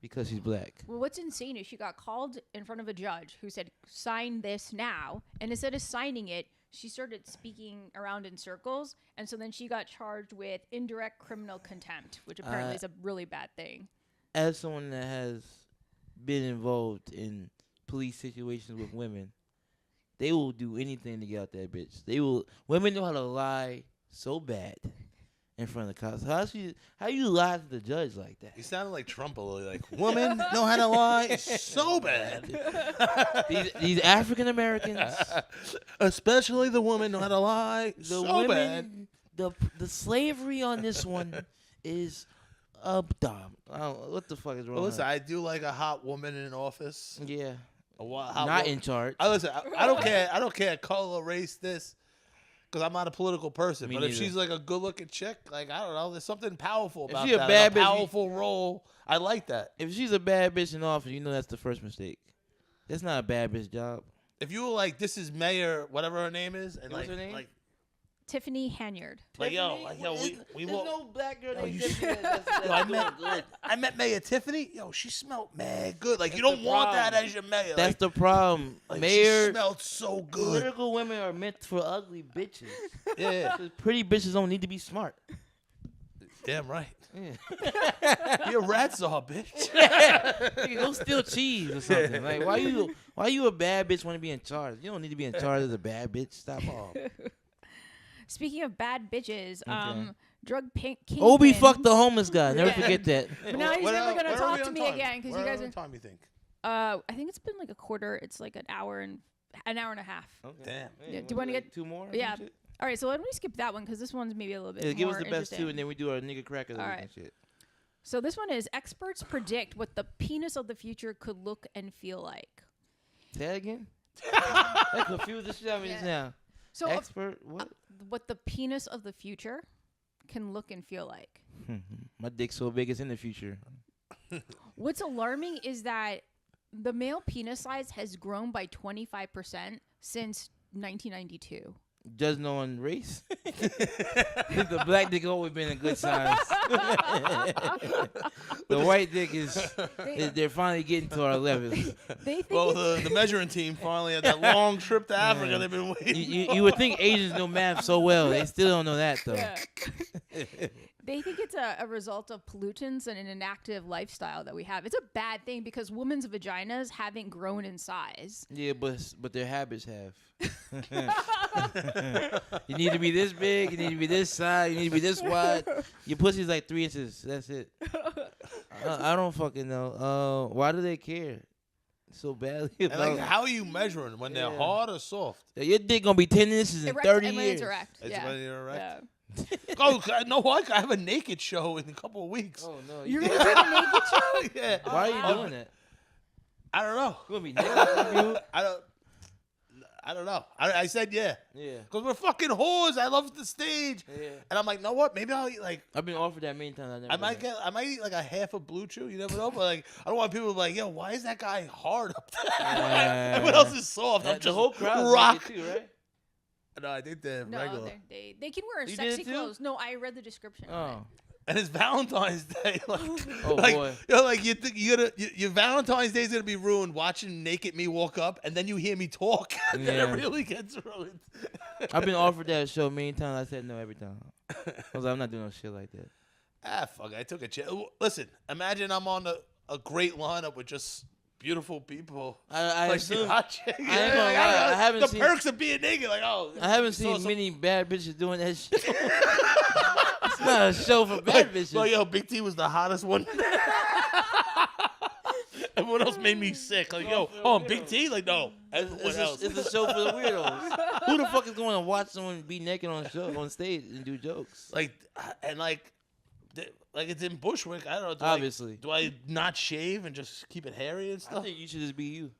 because she's black. Well, what's insane is she got called in front of a judge who said, sign this now. And instead of signing it, she started speaking around in circles. And so then she got charged with indirect criminal contempt, which apparently is a really bad thing. As someone that has been involved in police situations with women, they will do anything to get out that bitch. Women know how to lie so bad in front of the cops. How you lie to the judge like that? You sounded like Trump a little. Like women know how to lie so bad. These African Americans, Especially the women know how to lie the so bad. women, the slavery on this one is dumb. What the fuck is wrong? Well, with listen, her? I do like a hot woman in office. Yeah, Hot not wo- in charge. I listen. I don't care. I don't care color, race, this, because I'm not a political person. Me But if neither. she's like a good-looking chick, like I don't know, there's something powerful about she a that. bad a bitch, powerful role. I like that. If she's a bad bitch in office, you know that's the first mistake. That's not a bad bitch job. If you were like, this is Mayor, whatever her name is, and What's like, her name? Tiffany Hanyard. yo, There's we will. no black girl Yo, named you Tiffany that's Yo, I doing met, good. I met Mayor Tiffany. Yo, she smelled mad good. Like you That's don't the want that problem. as your mayor. That's like, the problem. like, Mayor, she smelled so good. political women are meant for ugly bitches. Yeah, 'Cause pretty bitches don't need to be smart. damn right. Yeah. You're a rat saw, bitch. Nigga, go steal cheese or something. Like, why you a bad bitch want to be in charge? You don't need to be in charge as a bad bitch. Stop all. Speaking of bad bitches, drug kingpin. Obi fucked the homeless guy. Never Yeah. forget that. But now he's never going to Where are talk we to on me time? again because you Where guys are we are. on time, you think? I think it's been like a quarter. It's like an hour and a half. Damn. Yeah, do you wanna get- two more? or Yeah. some shit? All right, so why don't we skip that one because this one's maybe a little bit Yeah, give more us the best two, interesting. and then we do our nigga cracker. All All right. Shit. So this one is experts predict what the penis of the future could look and feel like. Say that again. That confused the shit out of me just now. So Expert, what? what the penis of the future can look and feel like. My dick's so big it's in the future. What's alarming is that the male penis size has grown by 25% since 1992. Just knowing race. The black dick always been a good size. The white dick they're finally getting to our level. They think Well, it's- the measuring team finally had that long trip to Africa. They've been waiting. You would think Asians know math so well. They still don't know that though. Yeah. They think it's a result of pollutants and an inactive lifestyle that we have. It's a bad thing because women's vaginas haven't grown in size. Yeah, but their habits have. You need to be this big. You need to be this size. You need to be this wide. Your pussy's like 3 inches. That's it. I don't fucking know. Why do they care so badly And about? like, how are you measuring when they're Yeah. hard or soft? Your dick gonna be 10 inches in Erect, 30 and when years. it's erect. It's Yeah. when you're erect. Yeah. Oh, no, what? I have a naked show in a couple of weeks. Oh no! You're gonna do the naked show? Yeah. Why are you wow. doing that? I don't know. You gonna be naked? I don't know. I said yeah. Yeah. Because we're fucking whores. I love the stage. Yeah. And I'm like, know what? Maybe I'll eat like, I've been offered that many times. I might eat like a half a Blue Chew. You never know. But like, I don't want people to be like, yo, why is that guy hard up there? Yeah. Everyone else is soft. I'm The just whole crowd rock. too, right? No, I think they're No, regular. they can wear You did sexy it too? clothes. No, I read the description. of Oh. And it's Valentine's Day. Like, Oh, like, boy. you know, like you think your Valentine's Day is gonna be ruined watching naked me walk up, and then you hear me talk, and then Yeah. it really gets ruined. I've been offered that show many times. I said no every time. I was like, I'm not doing no shit like that. Fuck! I took a chance. Listen, imagine I'm on a great lineup with just beautiful people. I like assume. hot chick. I ain't gonna lie, I haven't the seen- perks of being naked. Like, oh, I haven't so- seen many bad bitches doing that shit. It's not a show for bad bitches. Well, yo, Big T was the hottest one. Everyone else made me sick. Like, yo, Big T? Like, no. Everyone else. It's a show for the weirdos. Who the fuck is going to watch someone be naked on stage and do jokes? Like, and like it's in Bushwick. I don't know. Obviously. Do I not shave and just keep it hairy and I stuff? think you should just be you.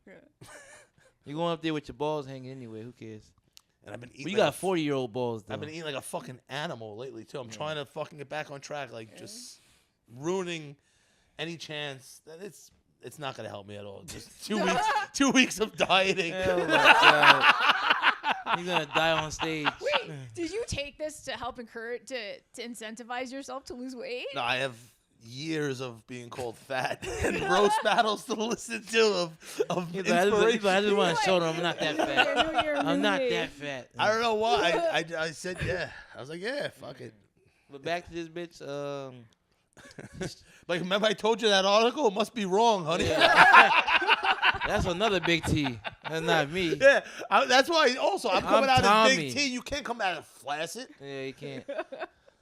You're going up there with your balls hanging anyway. Who cares? And I've been eating. Well, you got 40-year-old balls, though. I've been eating like a fucking animal lately too. I'm trying to fucking get back on track. Like just ruining any chance that it's not gonna help me at all. Just 2 weeks, 2 weeks of dieting. Oh my God. You're gonna die on stage. Wait, did you take this to help encourage to incentivize yourself to lose weight? No, I have years of being called fat and roast battles to listen to of He's like, I inspiration. just want to show them I'm not that fat. New year, I'm new not me. that fat. I don't know why. I said yeah. I was like, yeah, fuck it. But back to this bitch. Like, remember I told you that article? It must be wrong, honey. That's another Big T. That's not me. Yeah, that's why. Also, I'm coming out as Tommy. Big T. You can't come out as flaccid. Yeah, you can't.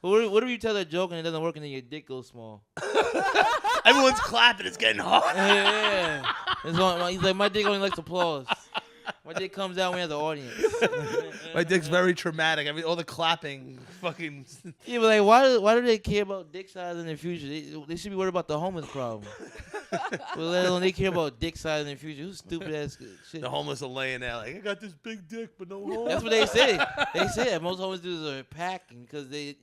But what if you tell a joke and it doesn't work and then your dick goes small? Everyone's clapping. It's getting hot. Yeah. He's like, my dick only likes applause. My dick comes out when he has an audience. My dick's very traumatic. I mean, all the clapping, fucking. Yeah, but like, why do they care about dick size in the future? They should be worried about the homeless problem. But let alone they care about dick size in the future. Who's stupid ass shit? The homeless are laying there like, I got this big dick, but no hole. That's what they say. They say that most homeless dudes are packing because they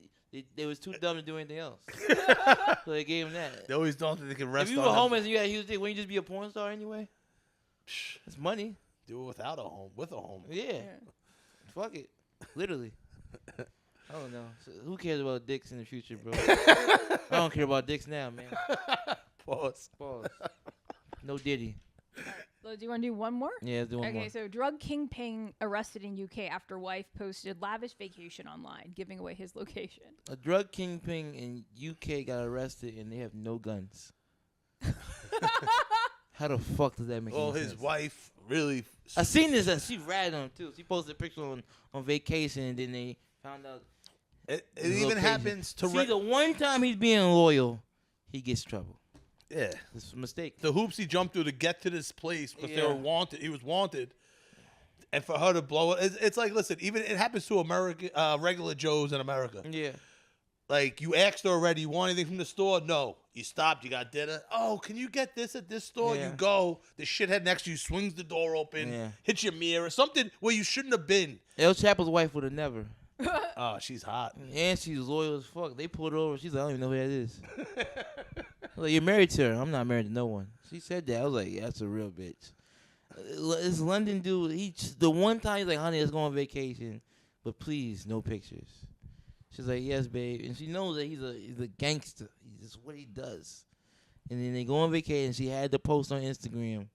was too dumb to do anything else. So they gave them that. They always don't think they can rest If you on were them. homeless and you had a huge dick, wouldn't you just be a porn star anyway? It's money. Do it without a home, with a home. Yeah. Fuck it. Literally. I don't know. So who cares about dicks in the future, bro? I don't care about dicks now, man. Pause. Pause. No Diddy. So do you want to do one more? Yeah, let's do one Okay, more. so drug kingpin arrested in UK after wife posted lavish vacation online, giving away his location. A drug kingpin in UK got arrested and they have no guns. How the fuck does that make Well, any his sense? wife really. I seen this and she ratted on him too. She posted a picture on vacation and then they found out. It his even location. happens to. See, the one time he's being loyal, he gets trouble. Yeah. It's a mistake. The hoops he jumped through to get to this place because they Yeah. were wanted. He was wanted, and for her to blow it, it's like, listen, even it happens to American regular Joes in America. Yeah. Like, you asked already, you want anything from the store? No. You stopped, you got dinner. Oh, can you get this at this store? Yeah. You go. The shithead next to you swings the door open, Yeah. hits your mirror, something where you shouldn't have been. El Chapo's wife would have never. Oh, she's hot. And she's loyal as fuck. They pulled her over. She's like, I don't even know who that is. I was like, you're married to her. I'm not married to no one. She said that. I was like, yeah, that's a real bitch. This London dude, the one time he's like, honey, let's go on vacation, but please, no pictures. She's like, yes, babe. And she knows that he's a gangster. He's just what he does. And then they go on vacation. She had the post on Instagram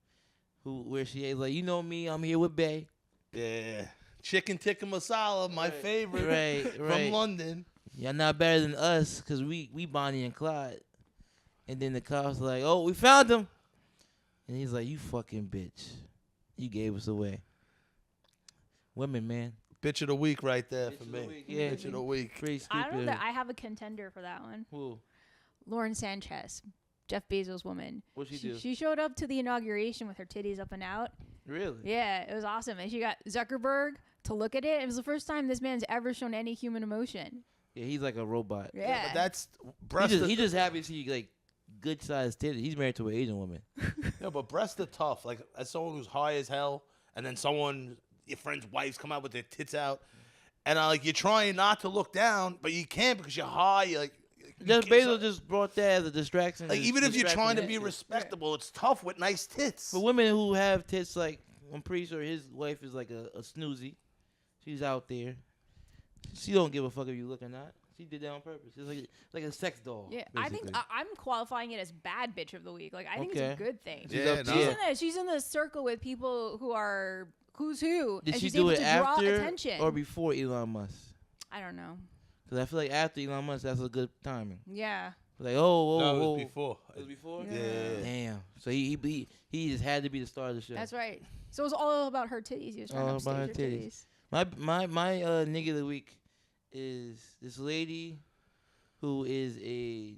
where she is like, you know me, I'm here with Bae. Yeah. Chicken tikka masala, my favorite. Right, From right. London. Y'all not better than us because we Bonnie and Clyde. And then the cops like, oh, we found him. And he's like, you fucking bitch. You gave us away. Women, man. Bitch of the week right there Bitch for of the me. week, yeah. Bitch of the week. Pretty stupid. I don't know. I have a contender for that one. Who? Lauren Sanchez, Jeff Bezos' woman. What'd she do? She showed up to the inauguration with her titties up and out. Really? Yeah, it was awesome. And she got Zuckerberg to look at it. It was the first time this man's ever shown any human emotion. Yeah, he's like a robot. Yeah. But that's He breast. just, he just happy to see like good sized titties. He's married to an Asian woman. Yeah, but breasts are tough. Like, as someone who's high as hell, and then your friend's wives come out with their tits out, and like you're trying not to look down, but you can't because you're high. You're like, you Jeff can't- Bezos just brought that as a distraction. like, even if you're distraction trying to that be shit. respectable, it's tough with nice tits. For women who have tits, like, I'm pretty sure his wife is like a snoozy. She's out there. She don't give a fuck if you look or not. She did that on purpose. It's like a sex doll. Yeah, I think basically. I'm qualifying it as bad bitch of the week. Like, I think it's Okay. a good thing. She's Yeah, up no. there. She's in the circle with people who are who's who. Did and she she's do able it to draw after attention. or before Elon Musk? I don't know. Because I feel like after Elon Musk, that's a good timing. Yeah. Like, oh, No, it oh, was before. It was before? Yeah. Damn. So he just had to be the star of the show. That's right. So it was all about her titties. He was trying All to about upstage her her titties. titties. My nigga of the week is this lady who is a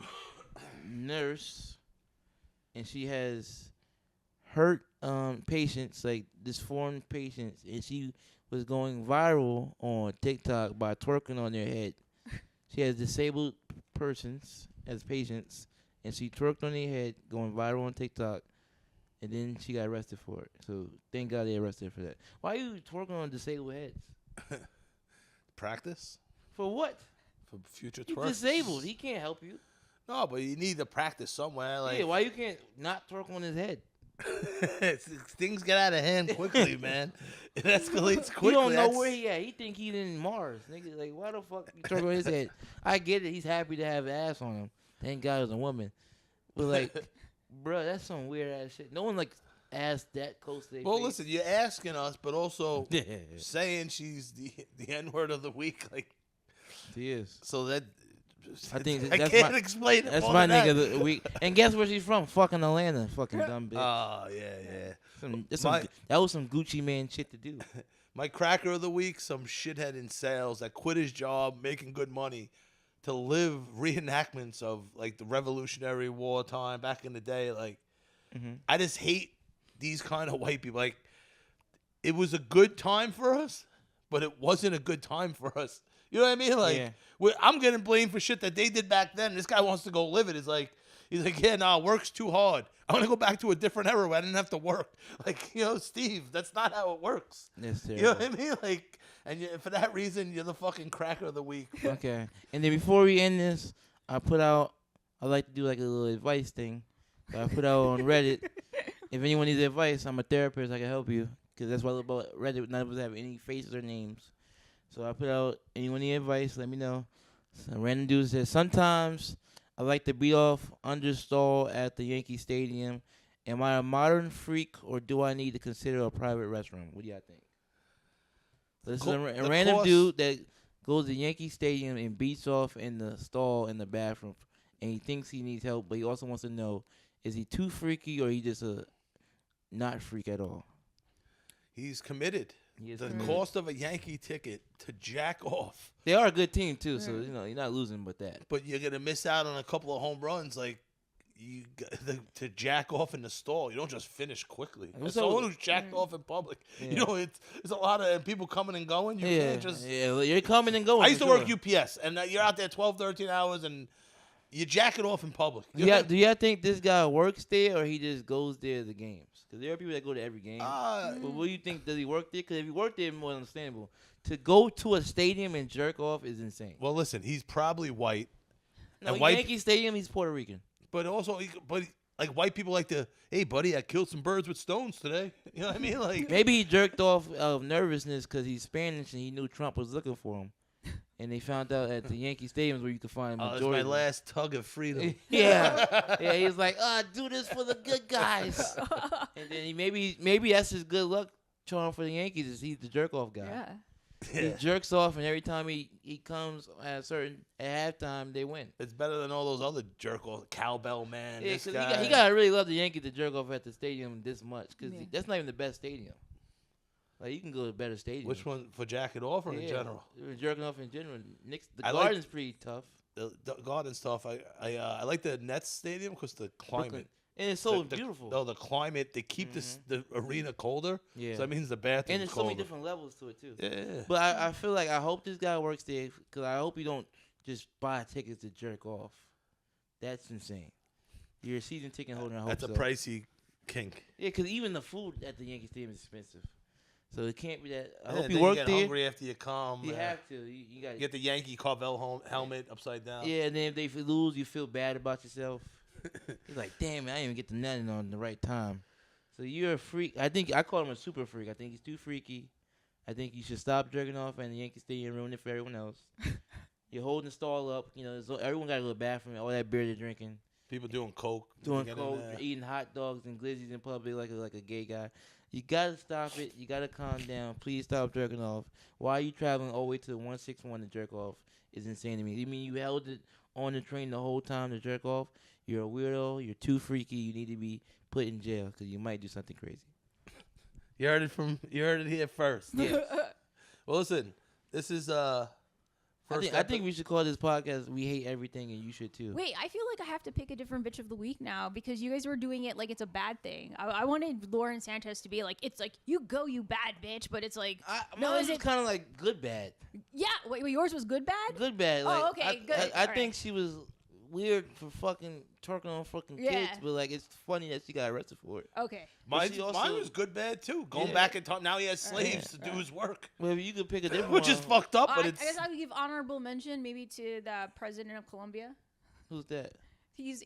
nurse, and she has hurt patients, like disformed patients, and she was going viral on TikTok by twerking on their head. She has disabled persons as patients, and she twerked on their head, going viral on TikTok, and then she got arrested for it. So thank God they arrested her for that. Why are you twerking on disabled heads? Practice For what? for future He's twerks. disabled. He can't help you. No, but you need to practice somewhere. Like, Yeah, why you can't not twerk on his head? things get out of hand quickly, man. It escalates quickly. You don't know That's- where he at. He think he in Mars. Nigga, like, why the fuck you twerk on his head? I get it. He's happy to have ass on him. Thank God it was a woman. But, like, bro, that's some weird ass shit. No one, like, asked that close to their Well, face. listen, you're asking us, but also Yeah, saying she's the N-word of the week, like, he is. so that I think I that's can't my- explain it. That's more my than nigga that. of the week. And guess where she's from? Fucking Atlanta. Fucking dumb bitch. Oh yeah. That was some Gucci man shit to do. My cracker of the week, some shithead in sales that quit his job, making good money, to live reenactments of like the Revolutionary War time back in the day. Like, I just hate these kind of white people. Like, it was a good time for us, but it wasn't a good time for us. You know what I mean? Like, Yeah. I'm getting blamed for shit that they did back then. This guy wants to go live it. He's like, yeah, nah, work's too hard. I want to go back to a different era where I didn't have to work. Like, Steve, that's not how it works. That's terrible. You know what I mean? Like, and for that reason, you're the fucking cracker of the week. Okay. And then before we end this, I like to do like a little advice thing. So I put out on Reddit. If anyone needs advice, I'm a therapist. I can help you. Because that's what I love about Reddit. None of us have any faces or names. So I put out, anyone need advice, let me know. So random dude says, sometimes I like to beat off understall at the Yankee Stadium. Am I a modern freak or do I need to consider a private restroom? What do y'all think? This is a random dude that goes to Yankee Stadium and beats off in the stall in the bathroom. And he thinks he needs help, but he also wants to know, is he too freaky or he just a not freak at all? He's committed. He is The committed. cost of a Yankee ticket to jack off, They are a good team, too, so, you're not losing but that. but you're gonna miss out on a couple of home runs. Like, you got to jack off in the stall. You don't just finish quickly. As someone who's jacked off in public, Yeah. it's a lot of people coming and going. You can't just. Yeah, you're coming and going. I used for to work sure. UPS, and you're out there 12, 13 hours, and you jack it off in public. Do y'all think this guy works there or he just goes there to the games? Because there are people that go to every game. But what do you think? Does he work there? Because if he worked there, more understandable. To go to a stadium and jerk off is insane. Well, listen, he's probably white, No, and white, Yankee Stadium, he's Puerto Rican. but also, like white people like to, hey, buddy, I killed some birds with stones today. You know what I mean? Like, Maybe he jerked off of nervousness because he's Spanish and he knew Trump was looking for him. And they found out at the Yankee Stadiums where you could find oh, it's majority. my last tug of freedom. Yeah, yeah. He was like, do this for the good guys. And then maybe that's his good luck charm for the Yankees is he's the jerk off guy. Yeah. He jerks off, and every time he comes at halftime, they win. It's better than all those other jerk off, cowbell man. Yeah, This 'cause guy. he gotta really love the Yankees to jerk off at the stadium this much, because Yeah. that's not even the best stadium. Like you can go to better stadiums. Which one, for jacking off or in general? Jerking off in general. The I like- Garden's pretty tough. The garden stuff. I like the Nets stadium because the climate. Brooklyn. And it's so The- beautiful. No, the climate. They keep the arena colder. Yeah. So that means the bathroom. And there's so many different levels to it too. Yeah. But I feel like I hope this guy works there because I hope you don't just buy tickets to jerk off. That's insane. You're a season ticket holder. I hope That's a so. pricey kink. Yeah, because even the food at the Yankee Stadium is expensive. So it can't be that. I Yeah, hope then you work get there. hungry after you come. You have to. You got. Get the Yankee Carvel helmet upside down. Yeah, and then if they lose, you feel bad about yourself. You're like, damn, I didn't even get the nutting on the right time. So you're a freak. I call him a super freak. I think he's too freaky. I think you should stop jerking off and the Yankee Stadium ruin it for everyone else. You're holding the stall up. Everyone got to go to the bathroom. All that beer they're drinking. People doing coke. Doing Get in coke, there. eating hot dogs and glizzies in public like a gay guy. You gotta stop it. You gotta calm down. Please stop jerking off. Why are you traveling all the way to the 161 to jerk off? Is insane to me. You mean you held it on the train the whole time to jerk off? You're a weirdo. You're too freaky. You need to be put in jail because you might do something crazy. You heard it here first. Yeah. Well, listen, this is I think we should call this podcast "We Hate Everything and You Should Too." Wait, I feel like I have to pick a different bitch of the week now because you guys were doing it like it's a bad thing. I wanted Lauren Sanchez to be like, it's like, you go, you bad bitch, but it's like, Mine is kind of like good bad. Yeah, wait, yours was good bad? Good bad. Like, Oh, okay, good. I All think she was weird for fucking twerking on fucking kids, but like it's funny that she got arrested for it. Okay. Mine was good bad too. Going back in time, now he has slaves to do his work. Well, you could pick a different which one. is fucked up, but I it's. guess I would give honorable mention maybe to the president of Colombia. Who's that? He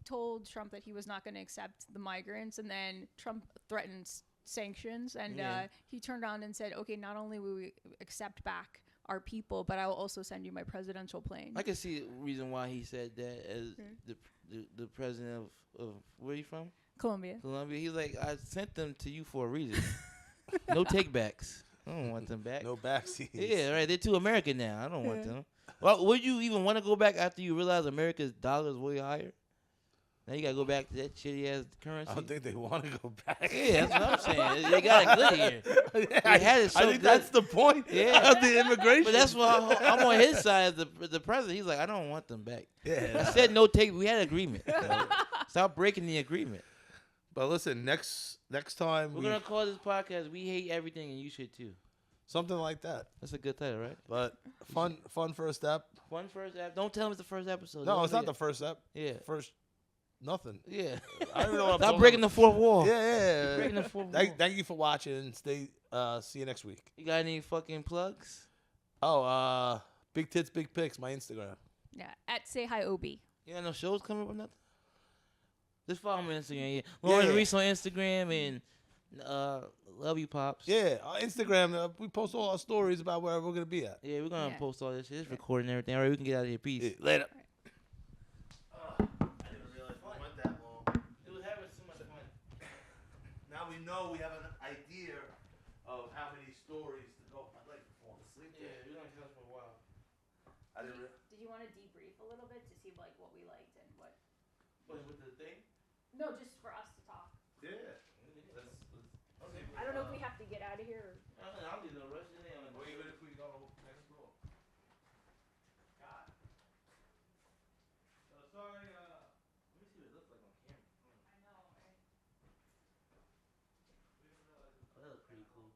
told Trump that he was not going to accept the migrants, and then Trump threatened sanctions, and he turned around and said, "Okay, not only will we accept back our people, but I will also send you my presidential plane." I can see the reason why he said that as the president of where you from? Colombia. Colombia. He's like, I sent them to you for a reason. No takebacks. I don't want them back. No backseats. Yeah, right. They're too American now. I don't want them. Well, would you even want to go back after you realize America's dollar is way higher? Now you gotta go back to that shitty ass currency. I don't think they want to go back. Yeah, that's what I'm saying. They got it good here. They had it so I think good. that's the point of the immigration. But that's why I'm on his side as the president. He's like, I don't want them back. Yeah. I said no take. We had an agreement. Stop breaking the agreement. But listen, next time We're gonna call this podcast "We Hate Everything and You Should Too." something like that. That's a good title, right? But fun first step. Fun first episode. Don't tell him it's the first episode. No, Don't it's not forget. the first step. Yeah. First, nothing. Yeah. I don't even know what I'm Stop talking breaking about. the fourth wall. Yeah. Breaking the fourth wall. Thank you for watching. See you next week. You got any fucking plugs? Oh, Big Tits, Big Pics, my Instagram. Yeah, at Say Hi Ob. You got no shows coming up or nothing? Just follow me on Instagram. Yeah. Lauren Reese on Instagram and Love You Pops. Yeah, on Instagram, we post all our stories about where we're going to be at. Yeah, we're going to post all this shit. It's recording everything. All right, we can get out of here. Peace. Yeah, later. I didn't realize it went that long. It was having so much fun. Now we know we have an idea of how many stories to go. I'd like to fall asleep. Yeah, we're going to talk for a while. Did you want to debrief a little bit to see like what we liked and what? What, with the thing? No, just for us to talk. Yeah. I don't know if we have to get out of here. I'll do no rush. Or even if we go next door. God. So sorry. Let me see what it looks like on camera. I know, right? Oh, that looks pretty cool.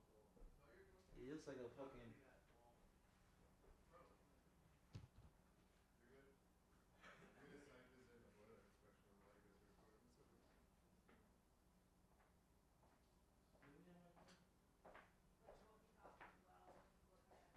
It looks like a fucking